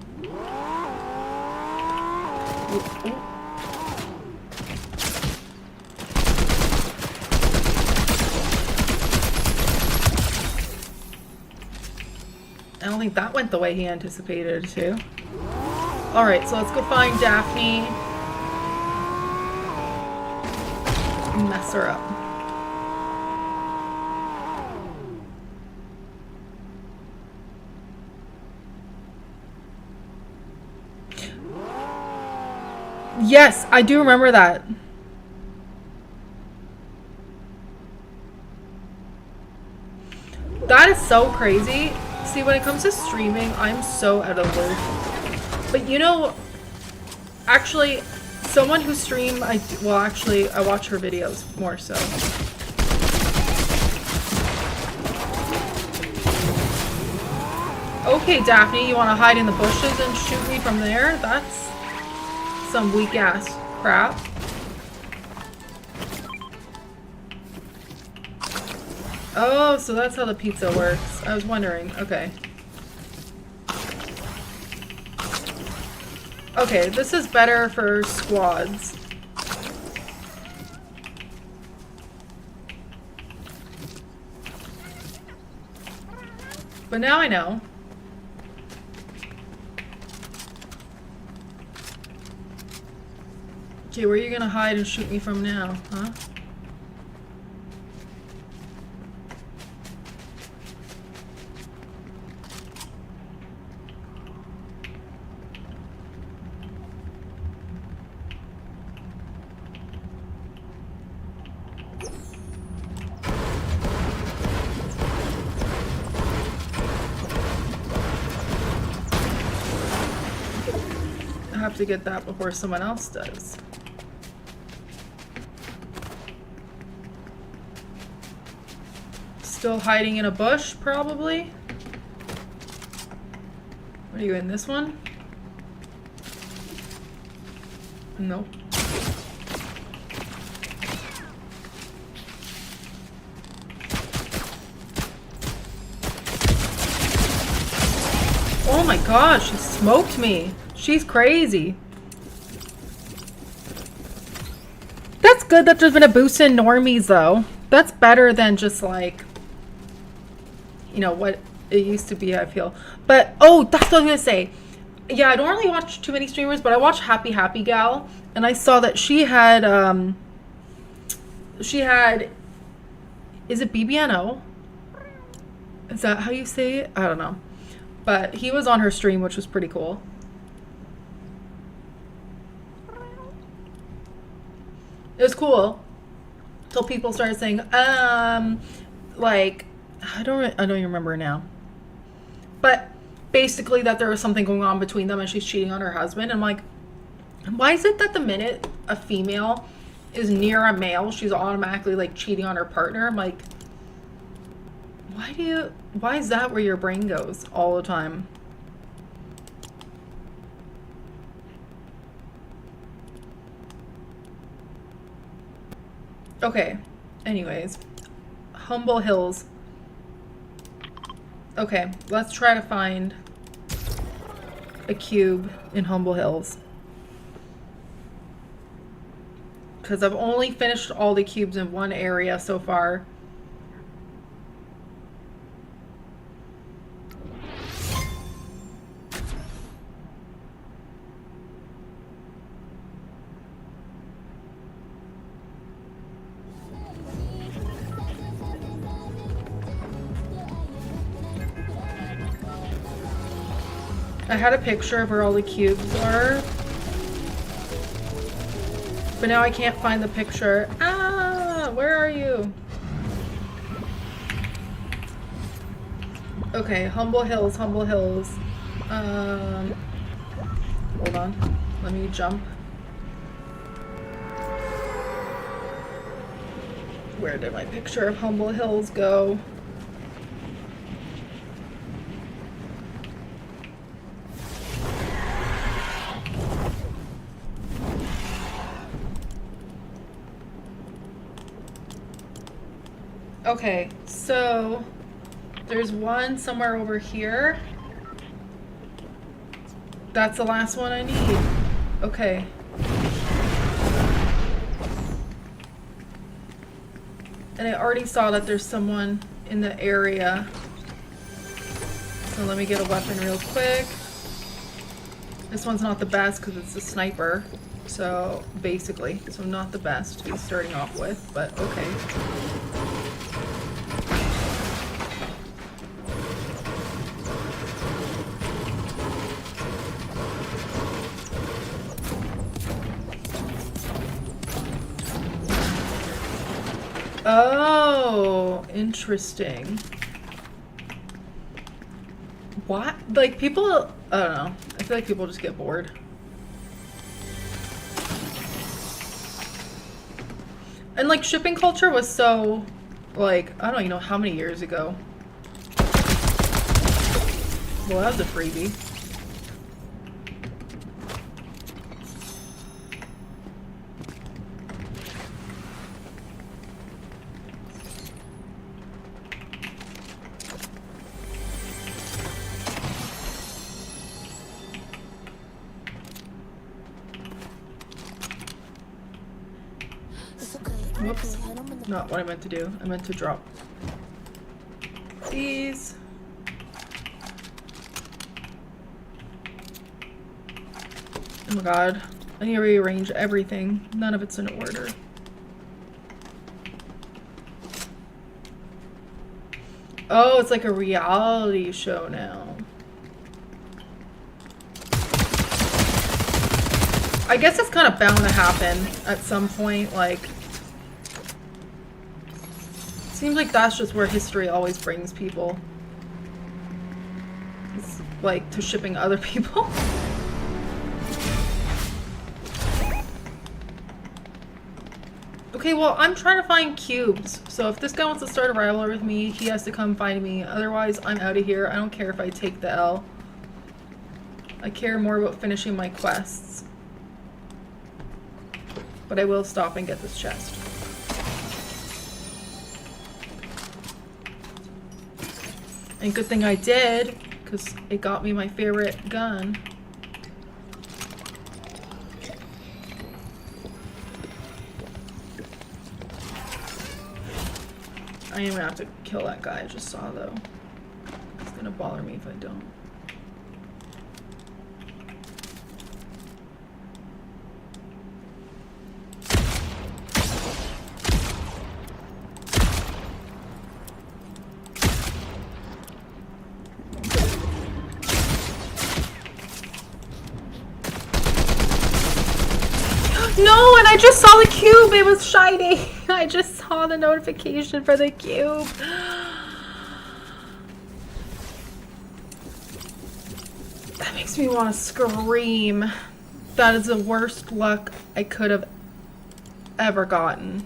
Speaker 1: Ooh, ooh. I don't think that went the way he anticipated it to. Alright, so let's go find Daphne. Mess her up. Yes, I do remember that. That is so crazy. See, when it comes to streaming, I'm so out of the loop. But you know, actually, someone who stream, well, actually, I watch her videos more so. Okay, Daphne, you want to hide in the bushes and shoot me from there? That's some weak ass crap. Oh, so that's how the pizza works. I was wondering. Okay. Okay, this is better for squads. But now I know. Okay, where are you gonna hide and shoot me from now, huh? I have to get that before someone else does. Still hiding in a bush, probably? Are you in this one? Nope. Oh my gosh, she smoked me. She's crazy. That's good that there's been a boost in normies, though. That's better than just like, you know, what it used to be, I feel. But, oh, that's what I was gonna say. Yeah, I don't really watch too many streamers, but I watch Happy Happy Gal, and I saw that she had, is it BBNO? Is that how you say it? I don't know. But he was on her stream, which was pretty cool. It was cool till people started saying, like, I don't even remember now. But basically that there was something going on between them and she's cheating on her husband. I'm like, why is it that the minute a female is near a male, she's automatically like cheating on her partner? I'm like, why is that where your brain goes all the time? Okay, anyways, Humble Hills. Okay, let's try to find a cube in Humble Hills. Because I've only finished all the cubes in one area so far. I had a picture of where all the cubes are, but now I can't find the picture. Ah, where are you? Okay, Humble Hills, Humble Hills. Hold on, let me jump. Where did my picture of Humble Hills go? Okay, so there's one somewhere over here. That's the last one I need. Okay. And I already saw that there's someone in the area. So let me get a weapon real quick. This one's not the best because it's a sniper. So basically, so not the best to be starting off with, but okay. Oh, interesting. What? Like people, I don't know. I feel like people just get bored. And like shipping culture was so, like, I don't even know how many years ago. Well, that was a freebie. Whoops. Not what I meant to do. I meant to drop these. Oh my god. I need to rearrange everything. None of it's in order. Oh, it's like a reality show now. I guess it's kind of bound to happen at some point, like... Seems like that's just where history always brings people. It's like to shipping other people. Okay, well, I'm trying to find cubes. So if this guy wants to start a rivalry with me, he has to come find me. Otherwise, I'm out of here. I don't care if I take the L. I care more about finishing my quests. But I will stop and get this chest. And good thing I did, because it got me my favorite gun. I am gonna have to kill that guy I just saw though. It's gonna bother me if I don't. No, and I just saw the cube. It was shiny. I just saw the notification for the cube. That makes me want to scream. That is the worst luck I could have ever gotten.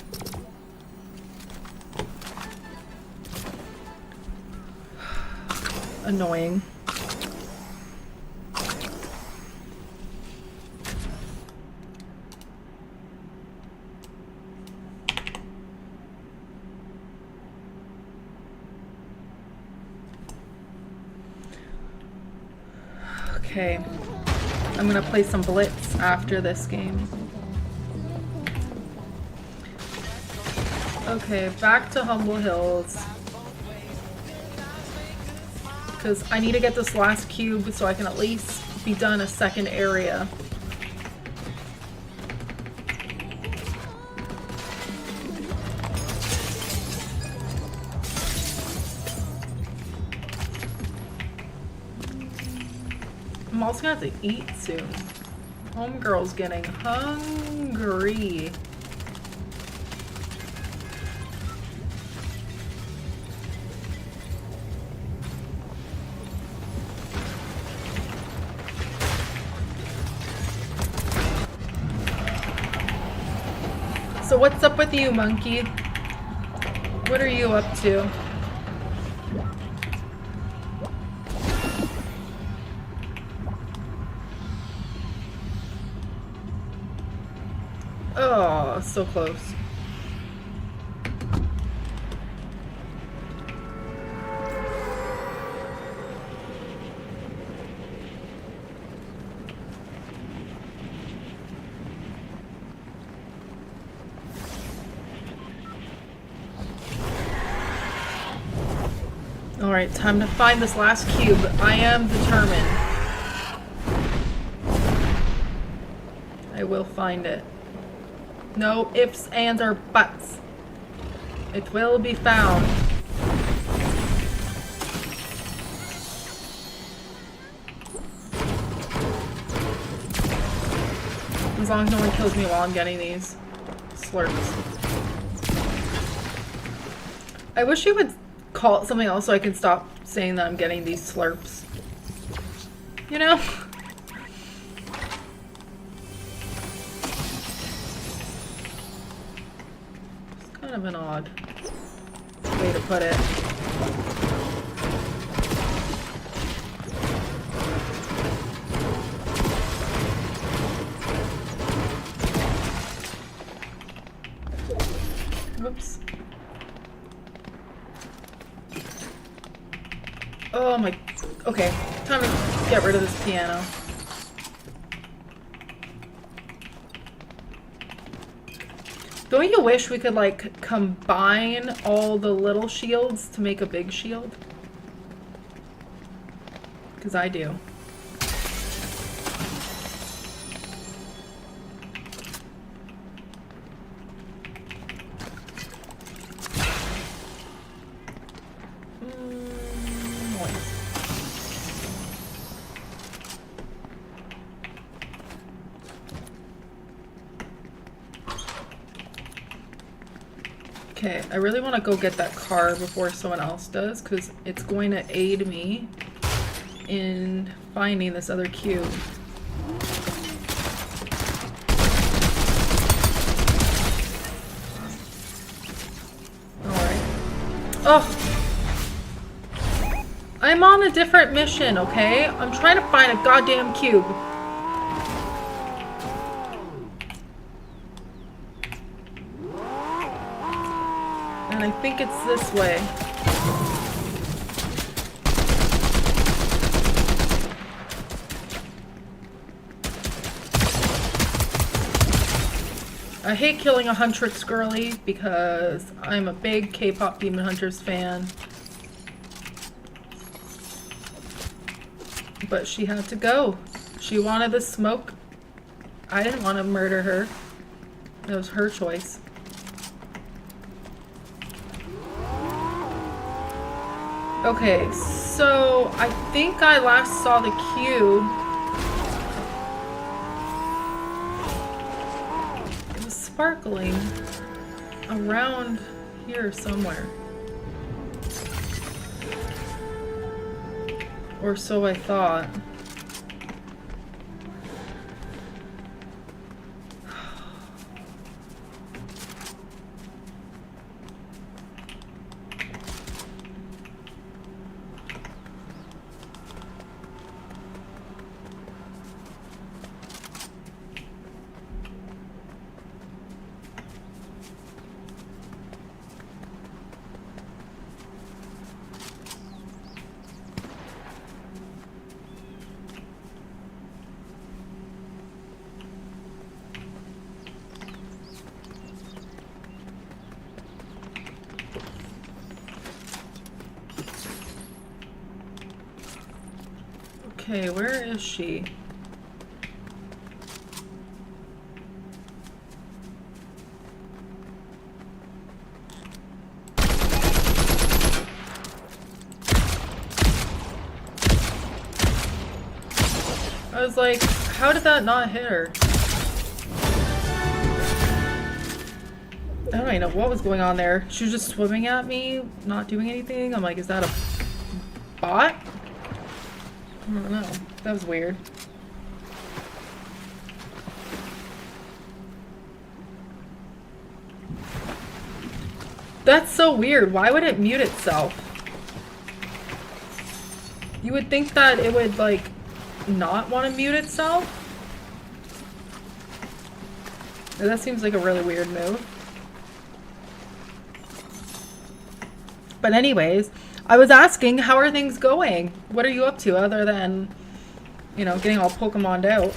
Speaker 1: Annoying. Okay, I'm gonna play some Blitz after this game. Okay, back to Humble Hills. Because I need to get this last cube so I can at least be done a second area. I'm also gonna have to eat soon. Homegirl's getting hungry. So what's up with you, monkey? What are you up to? Oh, so close. Alright, time to find this last cube. I am determined. I will find it. No ifs, ands, or buts. It will be found. As long as no one kills me while I'm getting these slurps. I wish you would call it something else so I can stop saying that I'm getting these slurps. You know? It's kind of an odd way to put it. Whoops. Oh my... Okay, time to get rid of this piano. Don't you wish we could, like, combine all the little shields to make a big shield? Because I do. Okay, I really want to go get that car before someone else does, because it's going to aid me in finding this other cube. Alright. Oh! I'm on a different mission, okay? I'm trying to find a goddamn cube. And I think it's this way. I hate killing a Huntrix girly because I'm a big K-pop Demon Hunters fan. But she had to go. She wanted the smoke. I didn't want to murder her. It was her choice. Okay, so I think I last saw the cube. It was sparkling around here somewhere. Or so I thought. Okay, where is she? I was like, how did that not hit her? I don't even know what was going on there. She was just swimming at me, not doing anything. I'm like, is that a bot? I don't know. That was weird. That's so weird. Why would it mute itself? You would think that it would, like, not want to mute itself? That seems like a really weird move. But anyways, I was asking, how are things going? What are you up to other than, you know, getting all Pokemon'd out?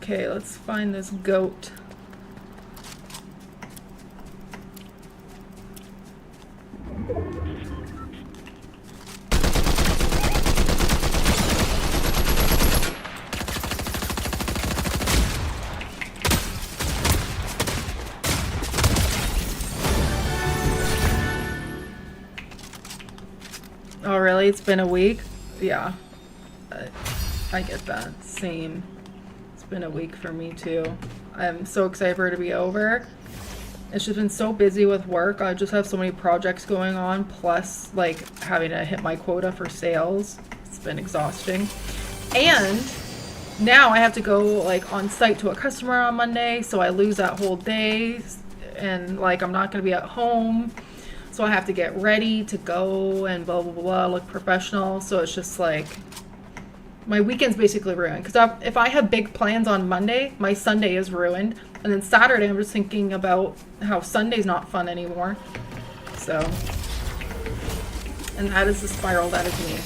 Speaker 1: Okay, let's find this goat. Oh, really? It's been a week? Yeah. I get that. Same. It's been a week for me too. I'm so excited for it to be over. It's just been so busy with work. I just have so many projects going on, plus like having to hit my quota for sales. It's been exhausting. And now I have to go like on site to a customer on Monday, so I lose that whole day, and like I'm not gonna be at home. So I have to get ready to go and blah, blah, blah, look professional. So it's just like, my weekend's basically ruined. Because if I have big plans on Monday, my Sunday is ruined. And then Saturday, I'm just thinking about how Sunday's not fun anymore. So, and that is the spiral that is me.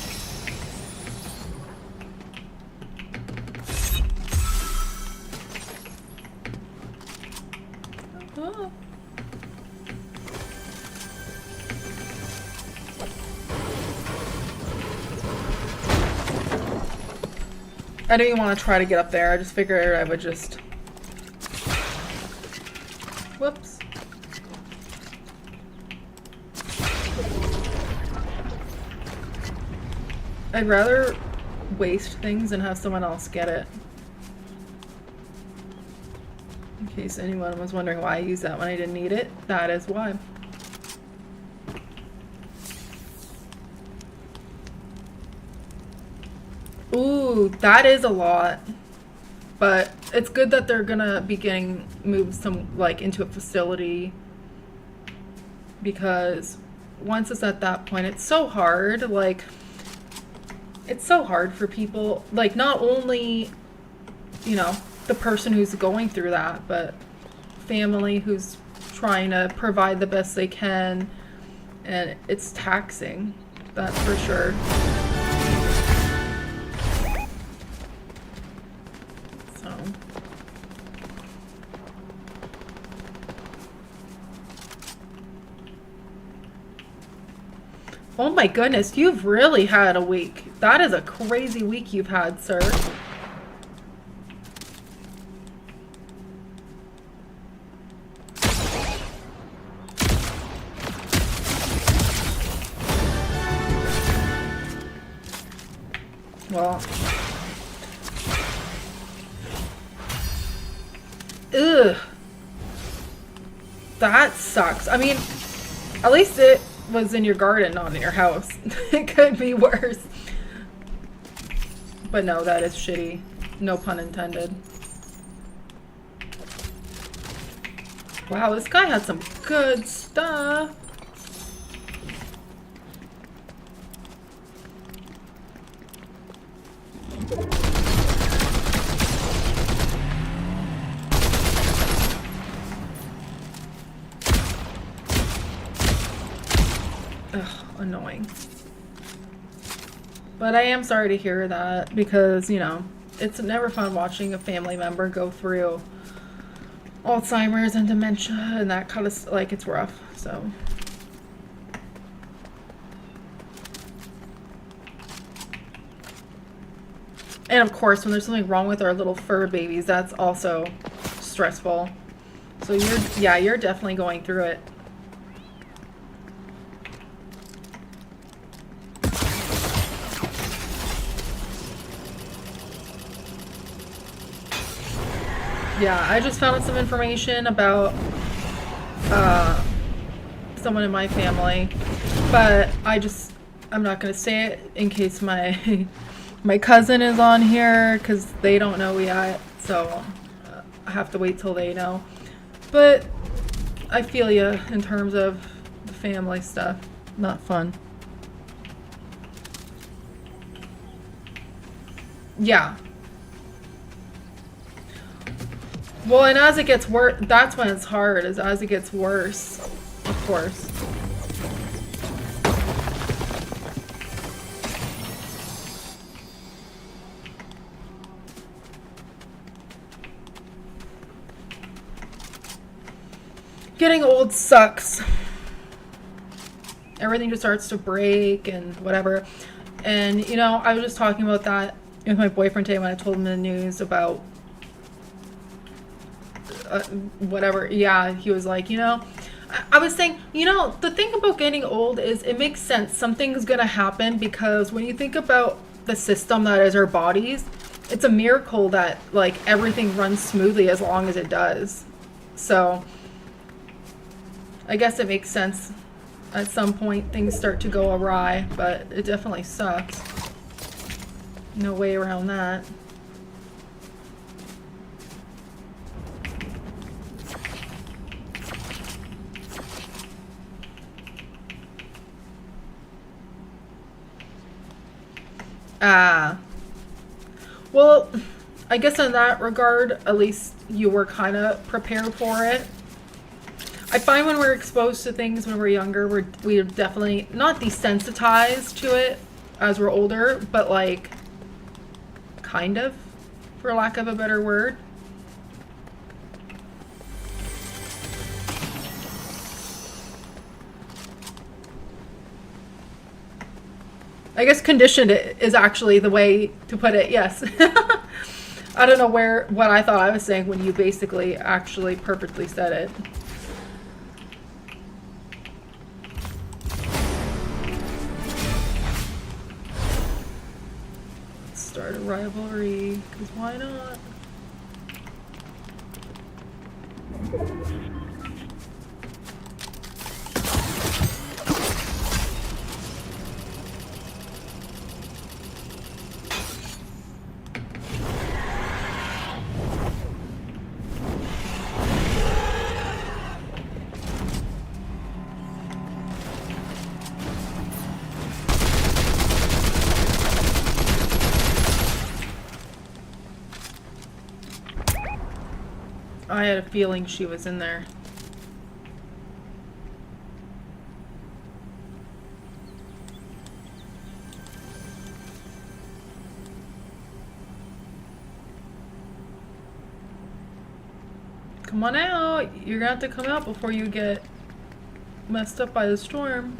Speaker 1: Oh. I didn't even want to try to get up there. I just figured I would just... Whoops. I'd rather waste things and have someone else get it. In case anyone was wondering why I used that when I didn't need it, that is why. Ooh, that is a lot. But it's good that they're gonna be getting moved into a facility, because once it's at that point, it's so hard. Like, it's so hard for people, like, not only, you know, the person who's going through that, but family who's trying to provide the best they can, and it's taxing, that's for sure. Oh my goodness, you've really had a week. That is a crazy week you've had, sir. Well. Ugh. That sucks. I mean, at least it was in your garden, not in your house. It could be worse. But no, that is shitty. No pun intended. Wow, this guy had some good stuff. Ugh, annoying. But I am sorry to hear that, because, you know, it's never fun watching a family member go through Alzheimer's and dementia and that kind of, like, it's rough, so. And of course, when there's something wrong with our little fur babies, that's also stressful. So you're definitely going through it. Yeah, I just found some information about someone in my family, but I'm not gonna say it in case my my cousin is on here, because they don't know yet, so I have to wait till they know. But I feel you in terms of the family stuff. Not fun. Yeah. Well, and as it gets worse, that's when it's hard, is as it gets worse, of course. Getting old sucks. Everything just starts to break and whatever. And, you know, I was just talking about that with my boyfriend today when I told him the news about whatever. Yeah, he was like, you know, I was saying, you know, the thing about getting old is it makes sense. Something's going to happen because when you think about the system that is our bodies, it's a miracle that, like, everything runs smoothly as long as it does. So I guess it makes sense. At some point, things start to go awry, but it definitely sucks. No way around that. Well, I guess in that regard, at least you were kind of prepared for it. I find when we're exposed to things when we're younger, we're definitely not desensitized to it as we're older, but like, kind of, for lack of a better word. I guess conditioned is actually the way to put it, yes. I don't know what I thought I was saying when you basically actually perfectly said it. Let's start a rivalry, because why not? I had a feeling she was in there. Come on out. You're gonna have to come out before you get messed up by the storm.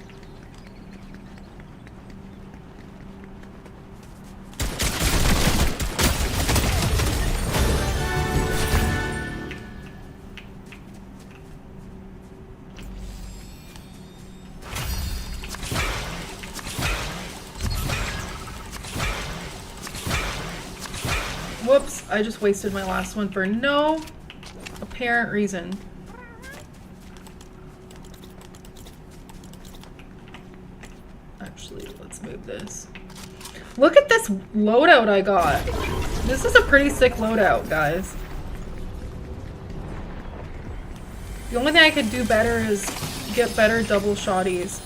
Speaker 1: Whoops, I just wasted my last one for no apparent reason. Actually, let's move this. Look at this loadout I got. This is a pretty sick loadout, guys. The only thing I could do better is get better double shotties.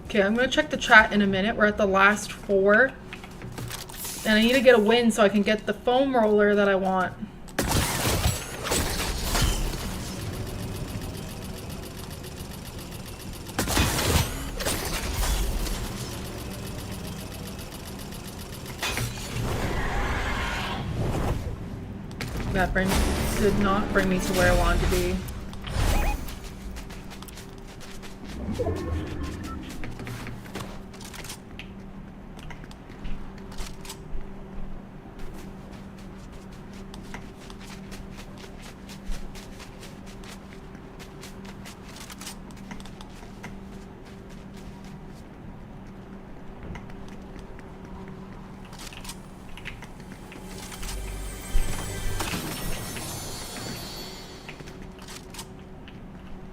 Speaker 1: Okay, I'm gonna check the chat in a minute. We're at the last 4. And I need to get a win so I can get the foam roller that I want. That did not bring me to where I wanted to be.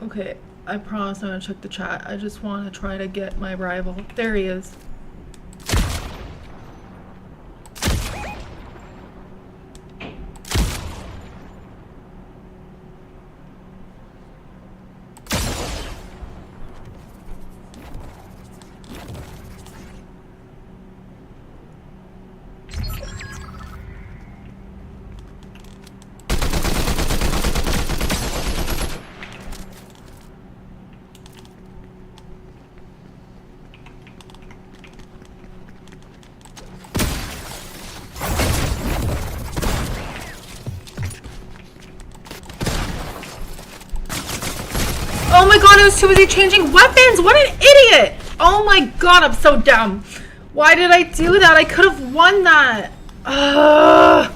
Speaker 1: Okay, I promise I'm gonna check the chat. I just want to try to get my rival. There he is. my god, I was too busy changing weapons. What an idiot. Oh my god, I'm so dumb. Why did I do that? I could have won that. Ugh.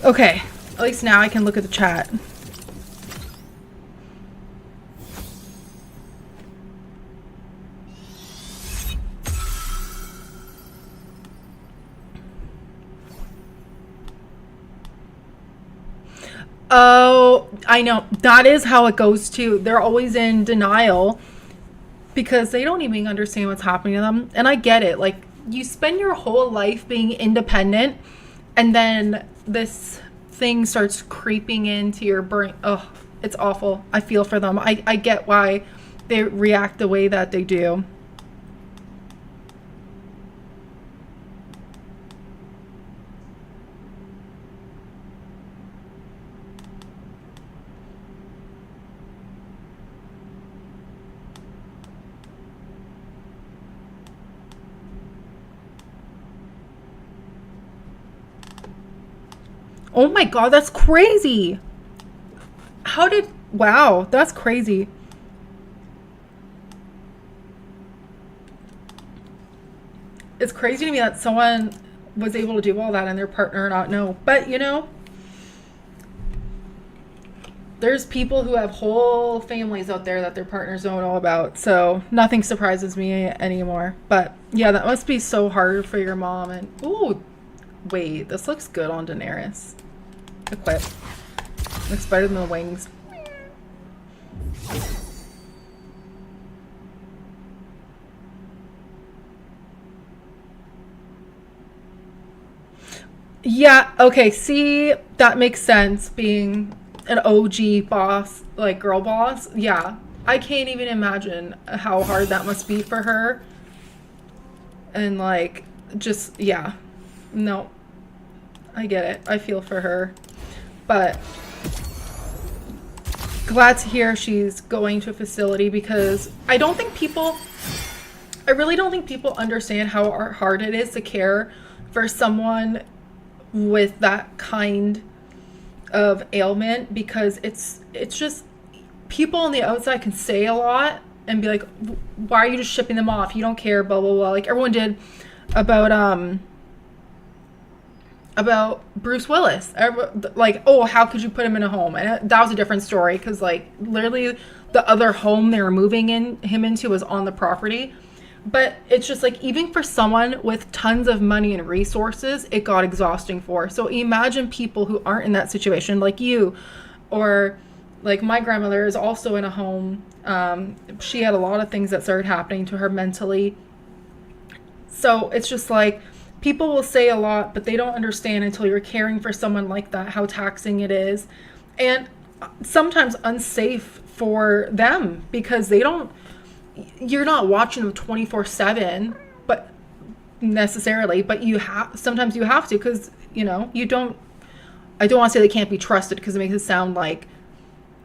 Speaker 1: Okay, at least now I can look at the chat. Oh, I know. That is how it goes too. They're always in denial because they don't even understand what's happening to them. And I get it. Like, you spend your whole life being independent and then this thing starts creeping into your brain. Oh, it's awful. I feel for them. I get why they react the way that they do. Oh my god, that's crazy. Wow, that's crazy. It's crazy to me that someone was able to do all that and their partner not know. But, you know, there's people who have whole families out there that their partners don't know about. So nothing surprises me anymore. But yeah, that must be so hard for your mom. And, ooh, wait, this looks good on Daenerys. Equip. Looks better than the wings. Yeah, okay, see, that makes sense, being an OG boss, like girl boss. Yeah, I can't even imagine how hard that must be for her. And like, just, yeah, no, I get it. I feel for her. But glad to hear she's going to a facility because I really don't think people understand how hard it is to care for someone with that kind of ailment, because it's just, people on the outside can say a lot and be like, why are you just shipping them off? You don't care, blah, blah, blah. Like everyone did about Bruce Willis. Like, oh, how could you put him in a home? And that was a different story because like literally the other home they were moving him into was on the property. But it's just like, even for someone with tons of money and resources, it got exhausting for. So imagine people who aren't in that situation, like you, or like my grandmother is also in a home. She had a lot of things that started happening to her mentally. So it's just like, people will say a lot, but they don't understand until you're caring for someone like that, how taxing it is. And sometimes unsafe for them because you're not watching them 24/7, but necessarily, but sometimes you have to, because, you know, I don't want to say they can't be trusted because it makes it sound like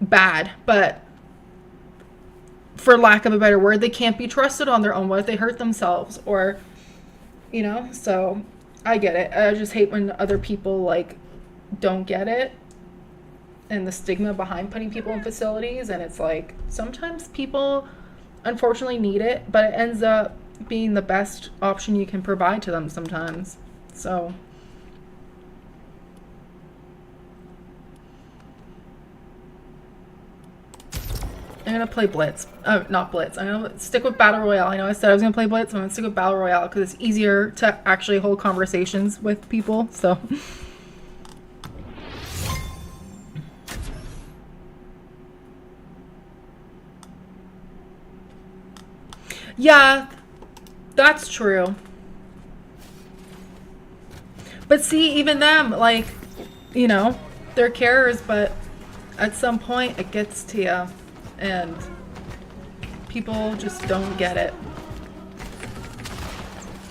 Speaker 1: bad, but for lack of a better word, they can't be trusted on their own. What if they hurt themselves, or, you know? So I get it. I just hate when other people like don't get it and the stigma behind putting people in facilities. And it's like, sometimes people unfortunately need it, but it ends up being the best option you can provide to them sometimes. So I'm gonna play Blitz. Oh, not Blitz. I'm gonna stick with Battle Royale. I know I said I was gonna play Blitz, but I'm gonna stick with Battle Royale because it's easier to actually hold conversations with people. So yeah, that's true. But see, even them, like, you know, they're carers, but at some point it gets to you, and people just don't get it.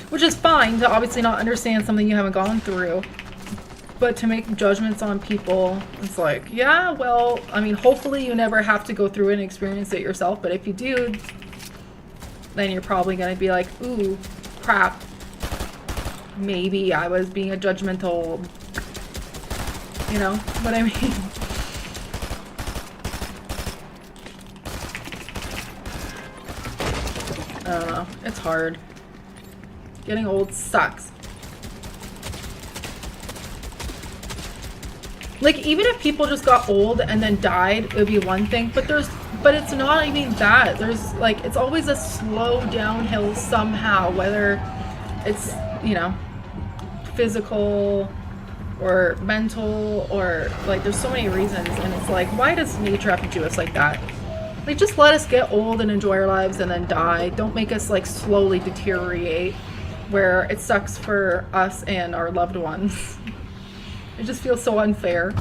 Speaker 1: Which is fine to obviously not understand something you haven't gone through. But to make judgments on people, it's like, yeah, well, I mean, hopefully you never have to go through it and experience it yourself. But if you do, then you're probably going to be like, ooh, crap. Maybe I was being a judgmental, you know what I mean? I don't know. It's hard. Getting old sucks. Like, even if people just got old and then died, it would be one thing, but it's not even that. There's, like, it's always a slow downhill somehow, whether it's, you know, physical or mental, or, like, there's so many reasons, and it's like, why does nature have to do us like that? Like, just let us get old and enjoy our lives and then die. Don't make us, like, slowly deteriorate, where it sucks for us and our loved ones. It just feels so unfair.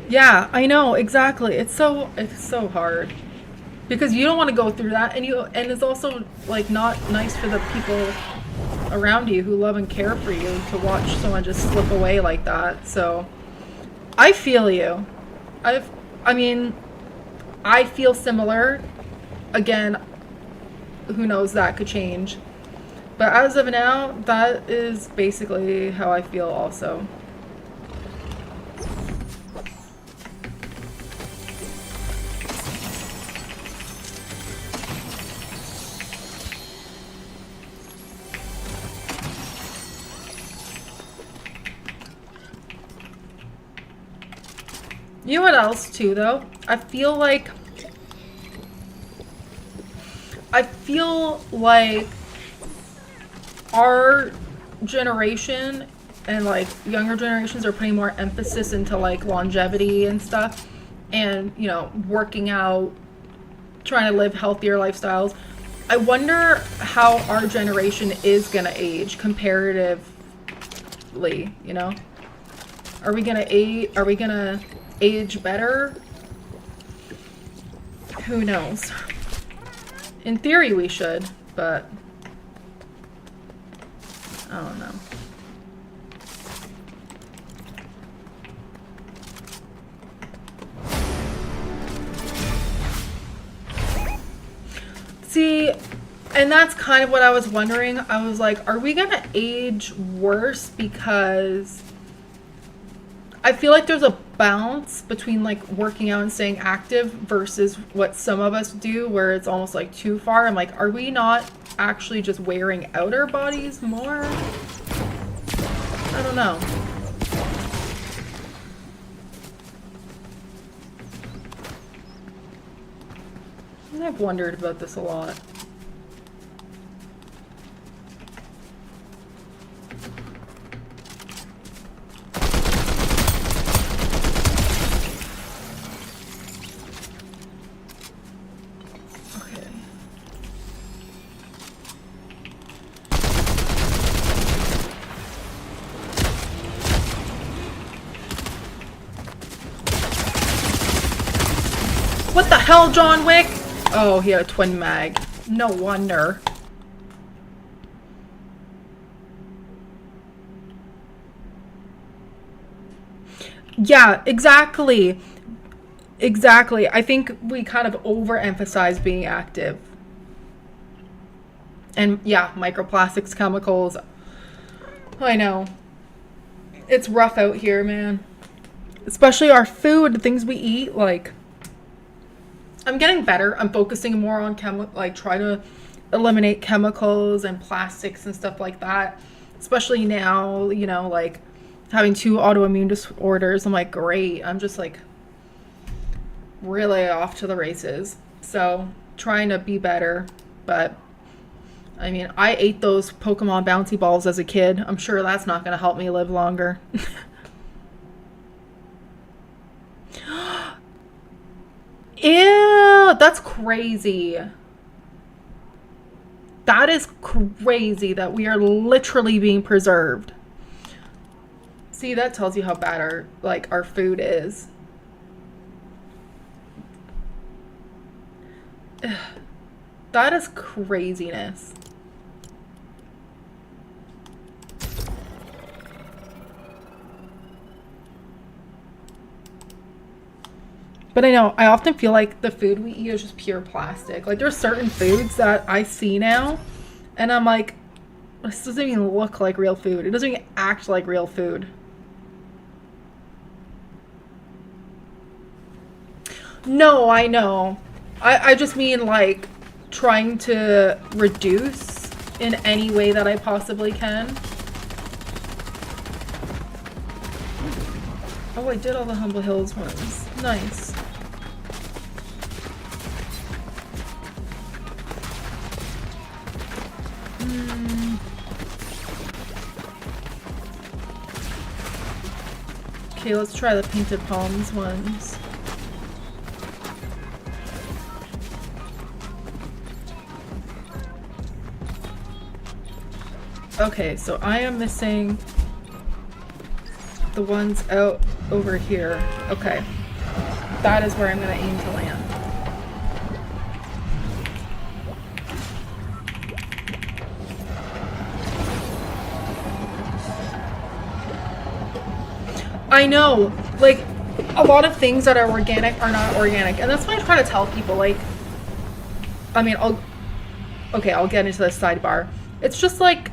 Speaker 1: Yeah, I know, exactly. It's so hard. Because you don't want to go through that, and it's also like not nice for the people around you who love and care for you to watch someone just slip away like that. So I feel you. I mean, I feel similar. Again, who knows, that could change. But as of now, that is basically how I feel also. You know what else too, though? I feel like our generation and like younger generations are putting more emphasis into like longevity and stuff, and, you know, working out, trying to live healthier lifestyles. I wonder how our generation is gonna age comparatively, you know? Are we gonna age better? Who knows? In theory we should, but I don't know. See, and that's kind of what I was wondering. I was like, are we gonna age worse? Because I feel like there's a balance between like working out and staying active versus what some of us do, where it's almost like too far. I'm like, are we not actually just wearing out our bodies more? I don't know. I've wondered about this a lot. What the hell, John Wick? Oh, he had a twin mag. No wonder. Yeah, exactly. Exactly. I think we kind of overemphasize being active. And yeah, microplastics, chemicals. I know. It's rough out here, man. Especially our food, the things we eat, like, I'm getting better. I'm focusing more on try to eliminate chemicals and plastics and stuff like that. Especially now, you know, like having 2 autoimmune disorders. I'm like, great. I'm just like really off to the races. So trying to be better. But I mean, I ate those Pokemon bouncy balls as a kid. I'm sure that's not going to help me live longer. Ew, that's crazy. That is crazy that we are literally being preserved. See, that tells you how bad our food is. Ugh, that is craziness. But I know, I often feel like the food we eat is just pure plastic. Like, there's certain foods that I see now, and I'm like, this doesn't even look like real food. It doesn't even act like real food. No, I know. I just mean like trying to reduce in any way that I possibly can. Oh, I did all the Humble Hills ones. Nice. Okay, let's try the Painted Palms ones. Okay, so I am missing the ones out over here. Okay. That is where I'm gonna aim to land. I know, like, a lot of things that are organic are not organic, and that's why I try to tell people, like, I mean, I'll get into the sidebar. It's just like,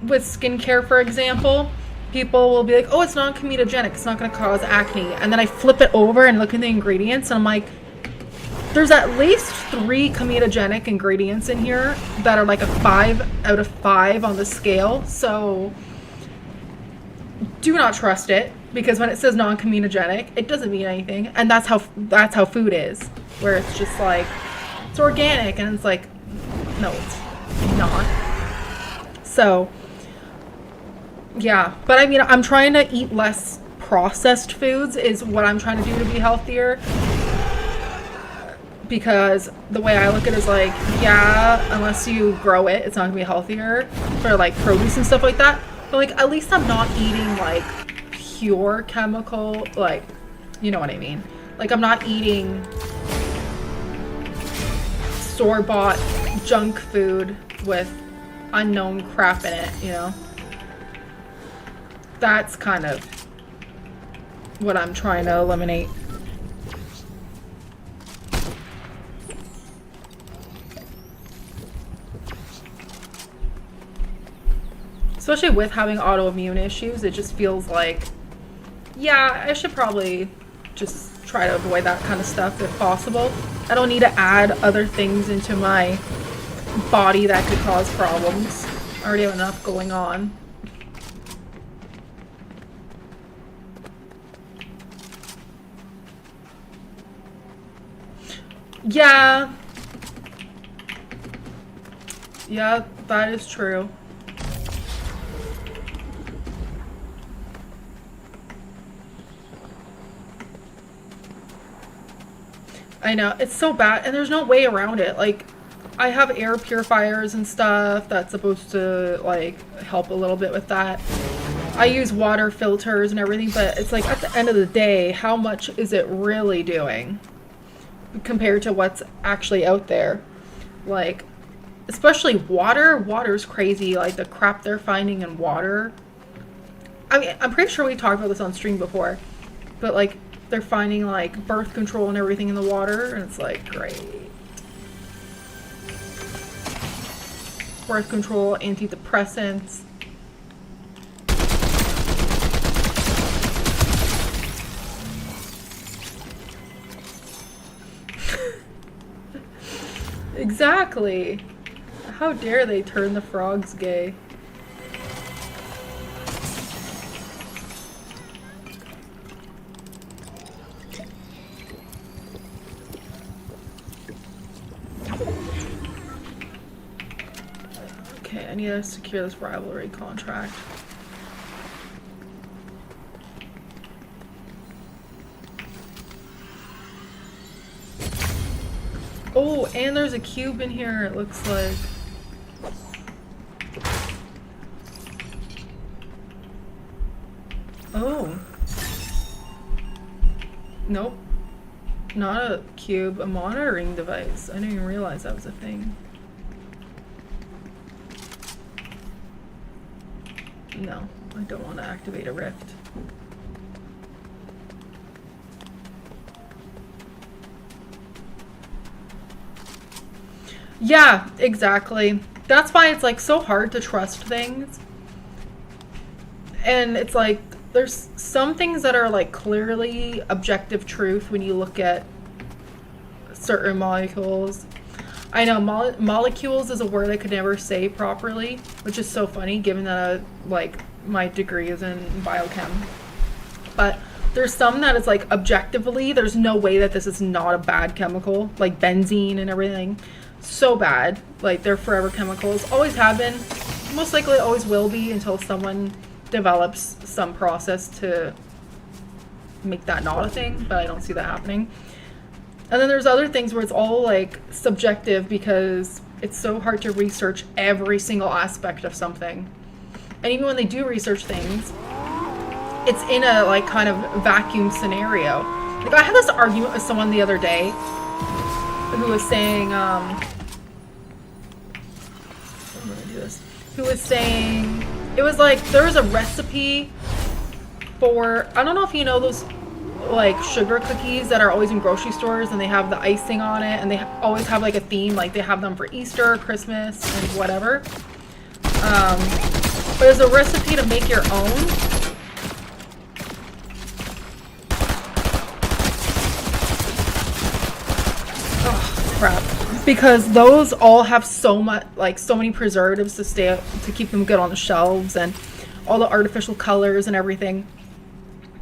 Speaker 1: with skincare, for example, people will be like, oh, it's non-comedogenic, it's not going to cause acne, and then I flip it over and look at the ingredients, and I'm like, there's at least 3 comedogenic ingredients in here that are like a 5 out of 5 on the scale, so do not trust it, because when it says non-comedogenic, it doesn't mean anything, and that's how food is, where it's just like, it's organic, and it's like, no, it's not. So yeah, but I mean, I'm trying to eat less processed foods is what I'm trying to do to be healthier, because the way I look at it is like, yeah, unless you grow it, it's not gonna be healthier for like produce and stuff like that, but like at least I'm not eating like pure chemical, like, you know what I mean, like I'm not eating store-bought junk food with unknown crap in it, you know. That's kind of what I'm trying to eliminate. Especially with having autoimmune issues, it just feels like, yeah, I should probably just try to avoid that kind of stuff if possible. I don't need to add other things into my body that could cause problems. I already have enough going on. Yeah. Yeah, that is true. I know, it's so bad, and there's no way around it. Like, I have air purifiers and stuff that's supposed to, like, help a little bit with that. I use water filters and everything, but it's like, at the end of the day, how much is it really doing compared to what's actually out there? Like, especially water. Water's crazy, like, the crap they're finding in water. I mean, I'm pretty sure we talked about this on stream before, but, like, they're finding, like, birth control and everything in the water, and it's like, great. Birth control, antidepressants. Exactly. How dare they turn the frogs gay? Okay, I need to secure this rivalry contract. Oh, and there's a cube in here, it looks like. Oh. Nope. Not a cube, a monitoring device. I didn't even realize that was a thing. No, I don't want to activate a rift. Yeah, exactly. That's why it's like so hard to trust things. And it's like there's some things that are like clearly objective truth when you look at certain molecules. I know molecules is a word I could never say properly, which is so funny given that like my degree is in biochem. But there's some that is like objectively, there's no way that this is not a bad chemical, like benzene and everything. So bad. Like they're forever chemicals. Always have been. Most likely always will be until someone develops some process to make that not a thing, but I don't see that happening. And then there's other things where it's all like subjective because it's so hard to research every single aspect of something. And even when they do research things, it's in a like kind of vacuum scenario. Like I had this argument with someone the other day who was saying, who was saying, it was like, there was a recipe for, I don't know if you know those like sugar cookies that are always in grocery stores and they have the icing on it and they always have like a theme, like they have them for Easter, Christmas, and whatever. But there's a recipe to make your own. Oh, crap. Because those all have so much, like so many preservatives to keep them good on the shelves and all the artificial colors and everything.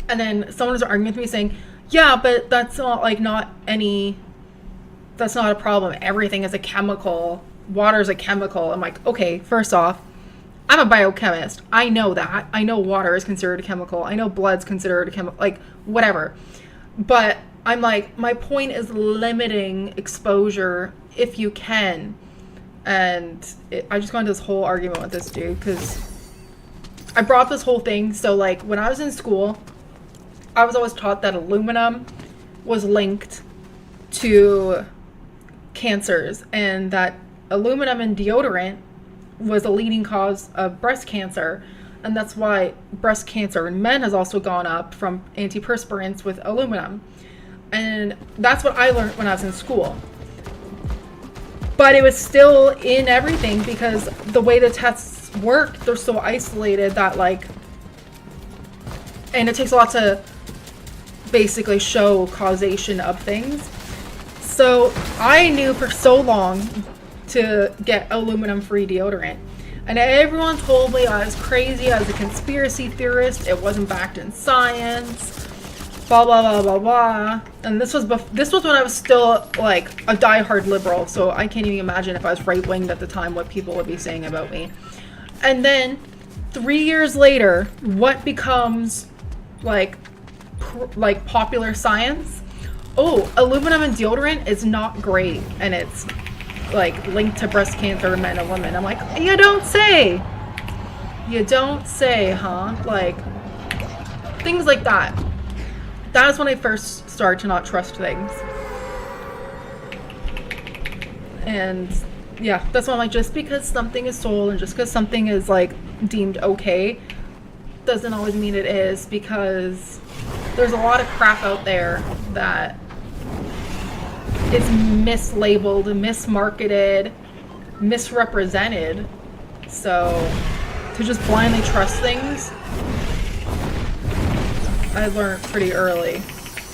Speaker 1: And then someone was arguing with me saying, yeah, but that's not like that's not a problem. Everything is a chemical. Water is a chemical. I'm like, okay, first off, I'm a biochemist. I know that. I know water is considered a chemical. I know blood's considered a chemical, like whatever. But I'm like, my point is limiting exposure if you can. And I just got into this whole argument with this dude because I brought this whole thing. So like when I was in school, I was always taught that aluminum was linked to cancers and that aluminum in deodorant was a leading cause of breast cancer. And that's why breast cancer in men has also gone up from antiperspirants with aluminum. And that's what I learned when I was in school. But it was still in everything because the way the tests work, they're so isolated that like, and it takes a lot to basically show causation of things. So I knew for so long to get aluminum-free deodorant. And everyone told me I was crazy, I was a conspiracy theorist, it wasn't backed in science, blah, blah, blah, blah, blah. And this was when I was still like a diehard liberal, so I can't even imagine if I was right-winged at the time what people would be saying about me. And then 3 years later, what becomes like popular science? Oh, aluminum in deodorant is not great, and it's like linked to breast cancer in men and women. I'm like, you don't say. You don't say, huh? Like things like that. That is when I first started to not trust things. And yeah, that's why I'm like, just because something is sold and just because something is like deemed okay doesn't always mean it is, because there's a lot of crap out there that is mislabeled, mismarketed, misrepresented. So to just blindly trust things, I learned pretty early,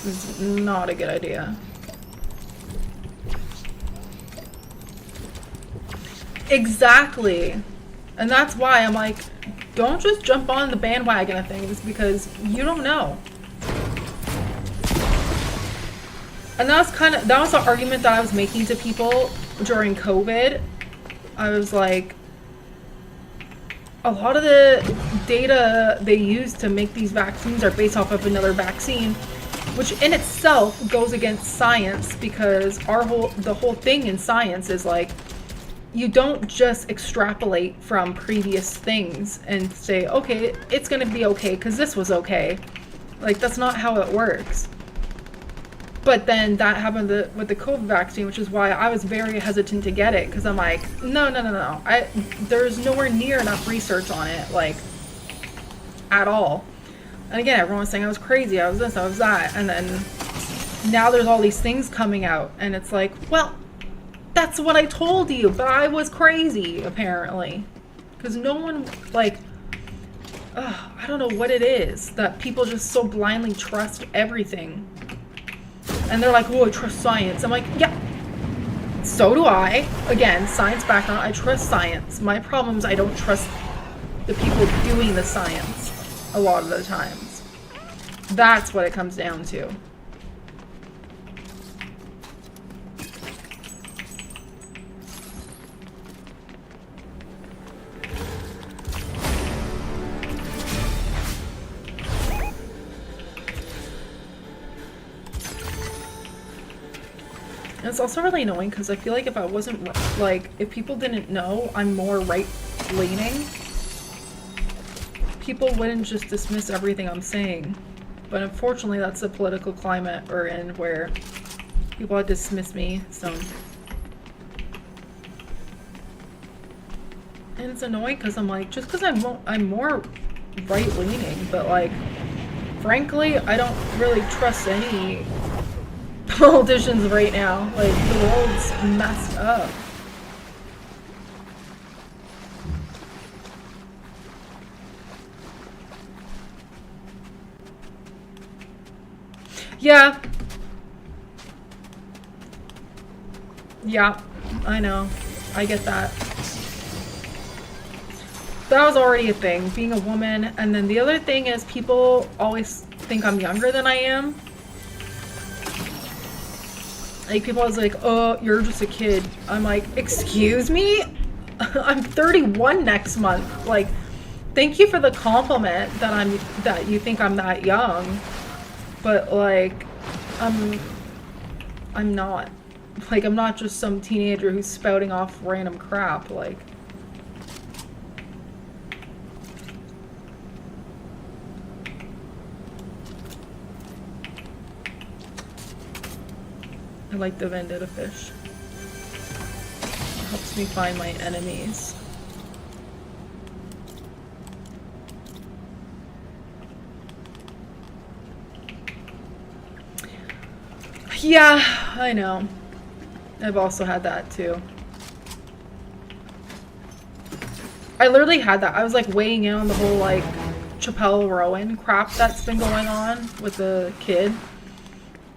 Speaker 1: is not a good idea. Exactly. And that's why I'm like, don't just jump on the bandwagon of things because you don't know. And that was the argument that I was making to people during COVID. I was like, a lot of the data they use to make these vaccines are based off of another vaccine, which in itself goes against science, because the whole thing in science is like, you don't just extrapolate from previous things and say, okay, it's gonna be okay because this was okay. Like, that's not how it works. But then that happened with the COVID vaccine, which is why I was very hesitant to get it, because I'm like, no. There's nowhere near enough research on it, like, at all. And again, everyone was saying I was crazy, I was this, I was that, and then now there's all these things coming out, and it's like, well, that's what I told you, but I was crazy, apparently. Because no one, like, I don't know what it is that people just so blindly trust everything. And they're like, oh, I trust science. I'm like, yeah, So do I. Again, science background. I trust science. My problem is I don't trust the people doing the science a lot of the times. That's what it comes down to. And it's also really annoying because I feel like if I wasn't, like, if people didn't know I'm more right-leaning, people wouldn't just dismiss everything I'm saying. But unfortunately, that's the political climate we're in where people dismiss me, so. And it's annoying because I'm like, just because I'm more right-leaning, but like, frankly, I don't really trust any politicians right now. Like, the world's messed up. Yeah. Yeah, I know. I get that. That was already a thing, being a woman. And then the other thing is people always think I'm younger than I am. Like, people always like, oh, you're just a kid. I'm like, excuse me? I'm 31 next month. Like, thank you for the compliment that you think I'm that young. But like, I'm not. Like, I'm not just some teenager who's spouting off random crap. Like, I like the vendetta fish. It helps me find my enemies. Yeah, I know. I've also had that too. I literally had that. I was like weighing in on the whole like Chappelle Rowan crap that's been going on with the kid.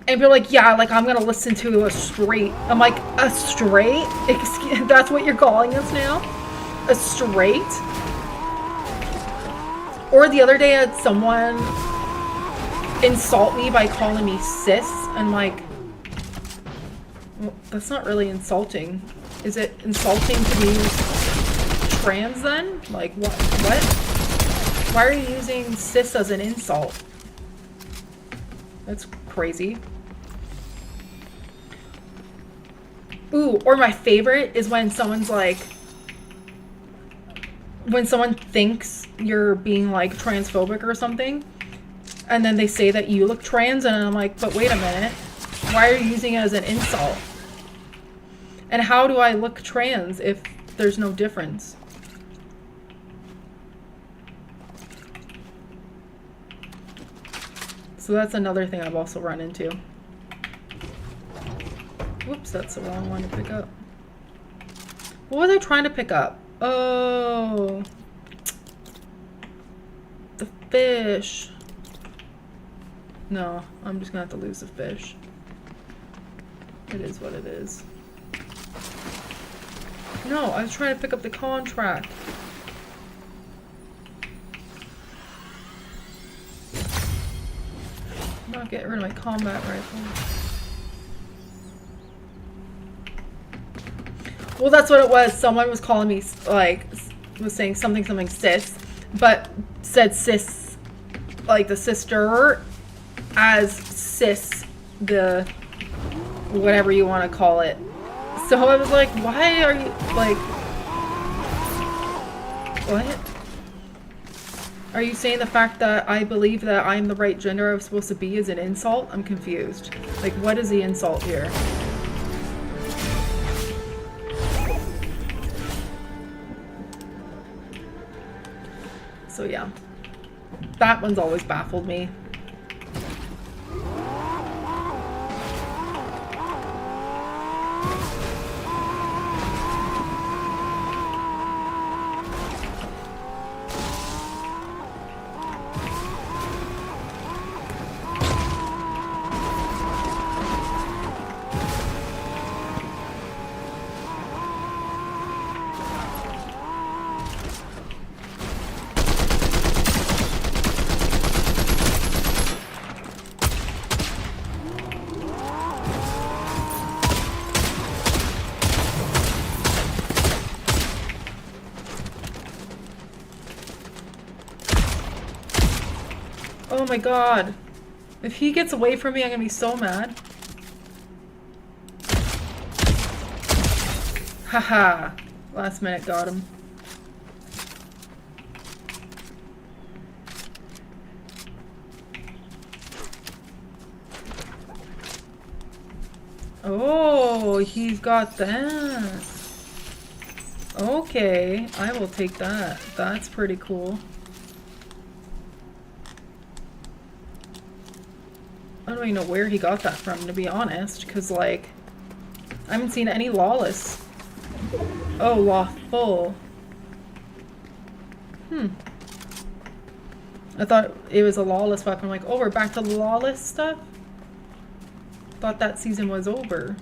Speaker 1: And you're like, yeah, like I'm gonna listen to a straight. I'm like, a straight? Excuse, that's what you're calling us now? A straight? Or the other day I had someone insult me by calling me sis, and like, well, that's not really insulting. Is it insulting to be trans then? Like, what? Why are you using cis as an insult? That's crazy. Ooh, or my favorite is when someone's like, when someone thinks you're being like transphobic or something, and then they say that you look trans, and I'm like, but wait a minute, why are you using it as an insult? And how do I look trans if there's no difference? So that's another thing I've also run into. Whoops, that's the wrong one to pick up. What was I trying to pick up? Oh, the fish. No, I'm just gonna have to lose the fish. It is what it is. No, I was trying to pick up the contract. I'm not getting rid of my combat rifle. Well, that's what it was. Someone was calling me, like, was saying something sis, but said sis, like the sister, as sis, the whatever you want to call it. So I was like, why are you, like, what? Are you saying the fact that I believe that I'm the right gender I'm supposed to be is an insult? I'm confused. Like, what is the insult here? So yeah, that one's always baffled me. Oh my god. If he gets away from me, I'm gonna be so mad. Haha. Last minute got him. Oh, he's got that. Okay, I will take that. That's pretty cool. I don't even know where he got that from, to be honest, because, like, I haven't seen any lawless. Oh, lawful. I thought it was a lawless weapon. Like, oh, we're back to lawless stuff? Thought that season was over.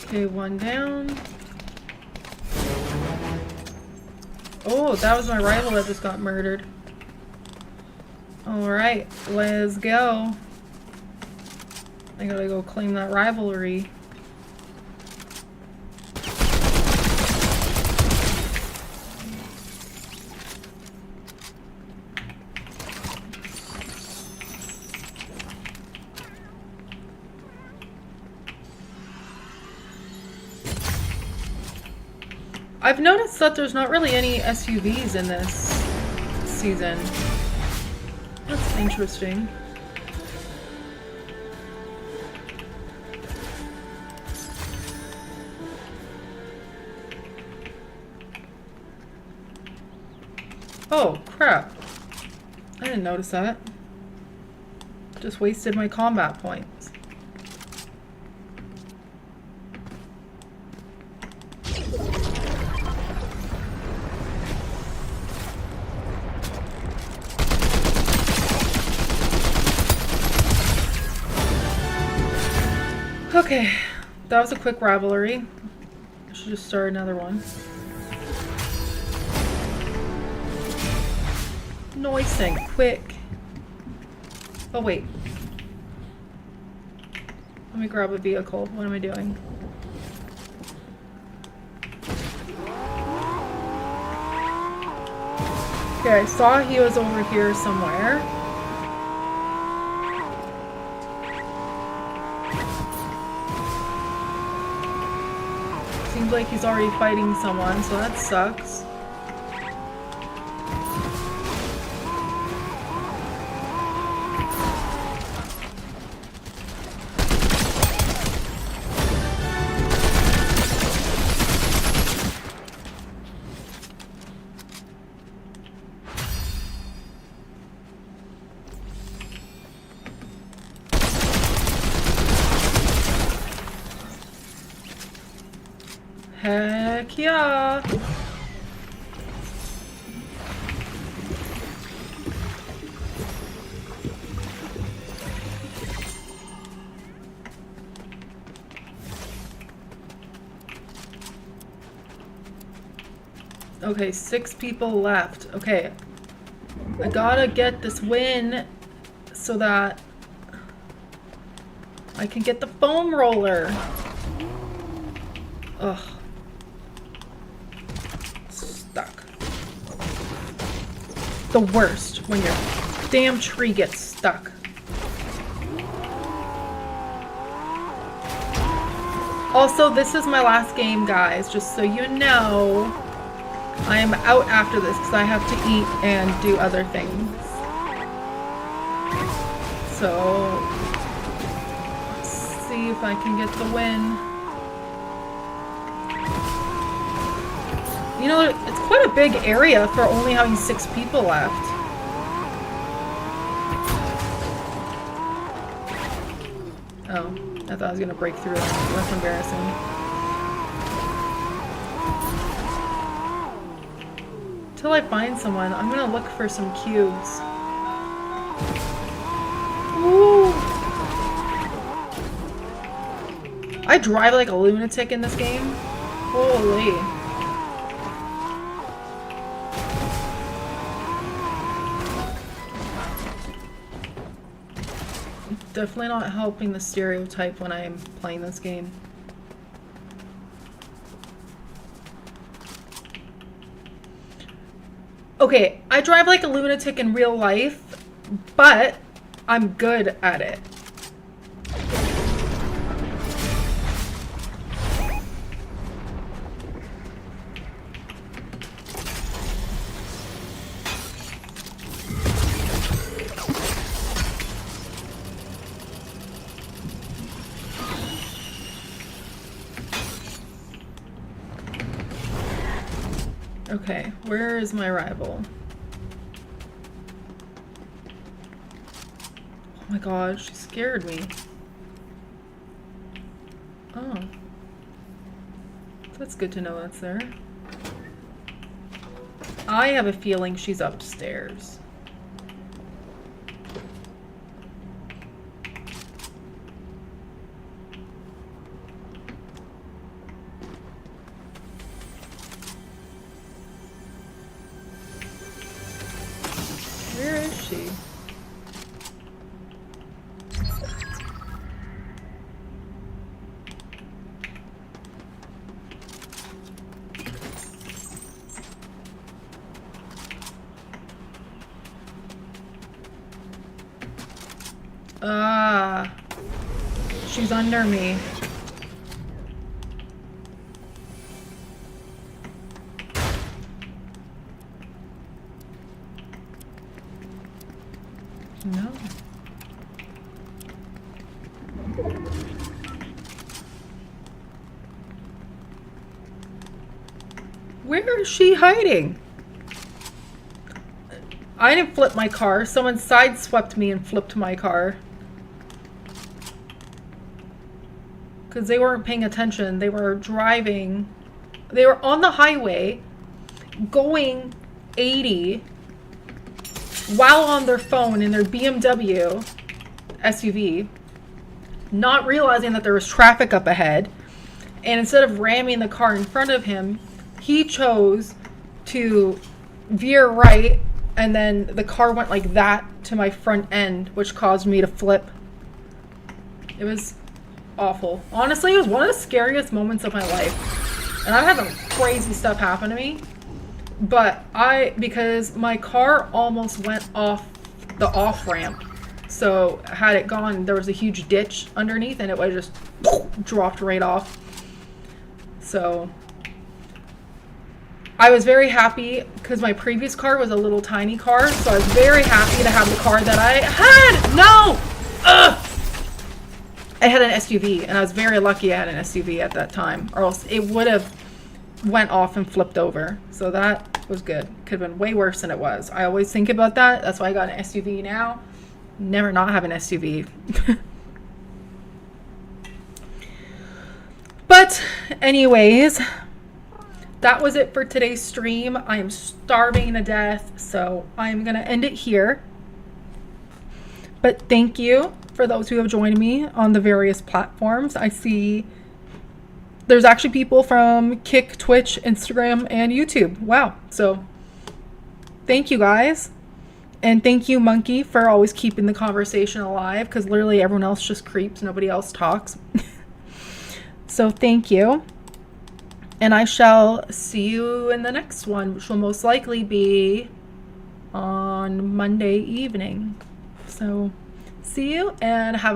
Speaker 1: Okay, one down. Oh, that was my rival that just got murdered. Alright, let's go. I gotta go claim that rivalry. I've noticed that there's not really any SUVs in this season. That's interesting. Oh, crap. I didn't notice that. Just wasted my combat points. Okay, that was a quick rivalry. I should just start another one. Nice and quick. Oh wait. Let me grab a vehicle. What am I doing? Okay, I saw he was over here somewhere. Seems like he's already fighting someone, so that sucks. Heck yeah! Okay, 6 people left. Okay. I gotta get this win so that I can get the foam roller. Ugh. Stuck. The worst when your damn tree gets stuck. Also, this is my last game, guys, just so you know. I am out after this because I have to eat and do other things. So, let's see if I can get the win. You know, it's quite a big area for only having 6 people left. Oh, I thought I was gonna break through. That's embarrassing. Until I find someone, I'm gonna look for some cubes. Ooh. I drive like a lunatic in this game. Holy. Definitely not helping the stereotype when I'm playing this game. Okay, I drive like a lunatic in real life, but I'm good at it. Okay, where is my rival? Oh my god, she scared me. Oh. That's good to know that's there. I have a feeling she's upstairs. Where is she? Ah, she's under me. No. Where is she hiding? I didn't flip my car. Someone sideswept me and flipped my car. Because they weren't paying attention. They were driving. They were on the highway going 80 while on their phone in their BMW SUV, not realizing that there was traffic up ahead. And instead of ramming the car in front of him, he chose to veer right, and then the car went like that to my front end, which caused me to flip. It was awful. Honestly, it was one of the scariest moments of my life. And I've had some crazy stuff happen to me. But because my car almost went off the off-ramp. So had it gone, there was a huge ditch underneath and it would have just dropped right off. So I was very happy because my previous car was a little tiny car. So I was very happy to have the car that I had. No! Ugh! I had an SUV, and I was very lucky I had an SUV at that time, or else it would have went off and flipped over. So that was good. Could have been way worse than it was. I always think about that. That's why I got an SUV now. Never not have an SUV. But anyways, that was it for today's stream. I am starving to death, so I'm going to end it here. But thank you for those who have joined me on the various platforms. I see there's actually people from Kick, Twitch, Instagram, and YouTube. Wow. So thank you guys. And thank you, Monkey, for always keeping the conversation alive, because literally everyone else just creeps. Nobody else talks. So thank you. And I shall see you in the next one, which will most likely be on Monday evening. So see you and have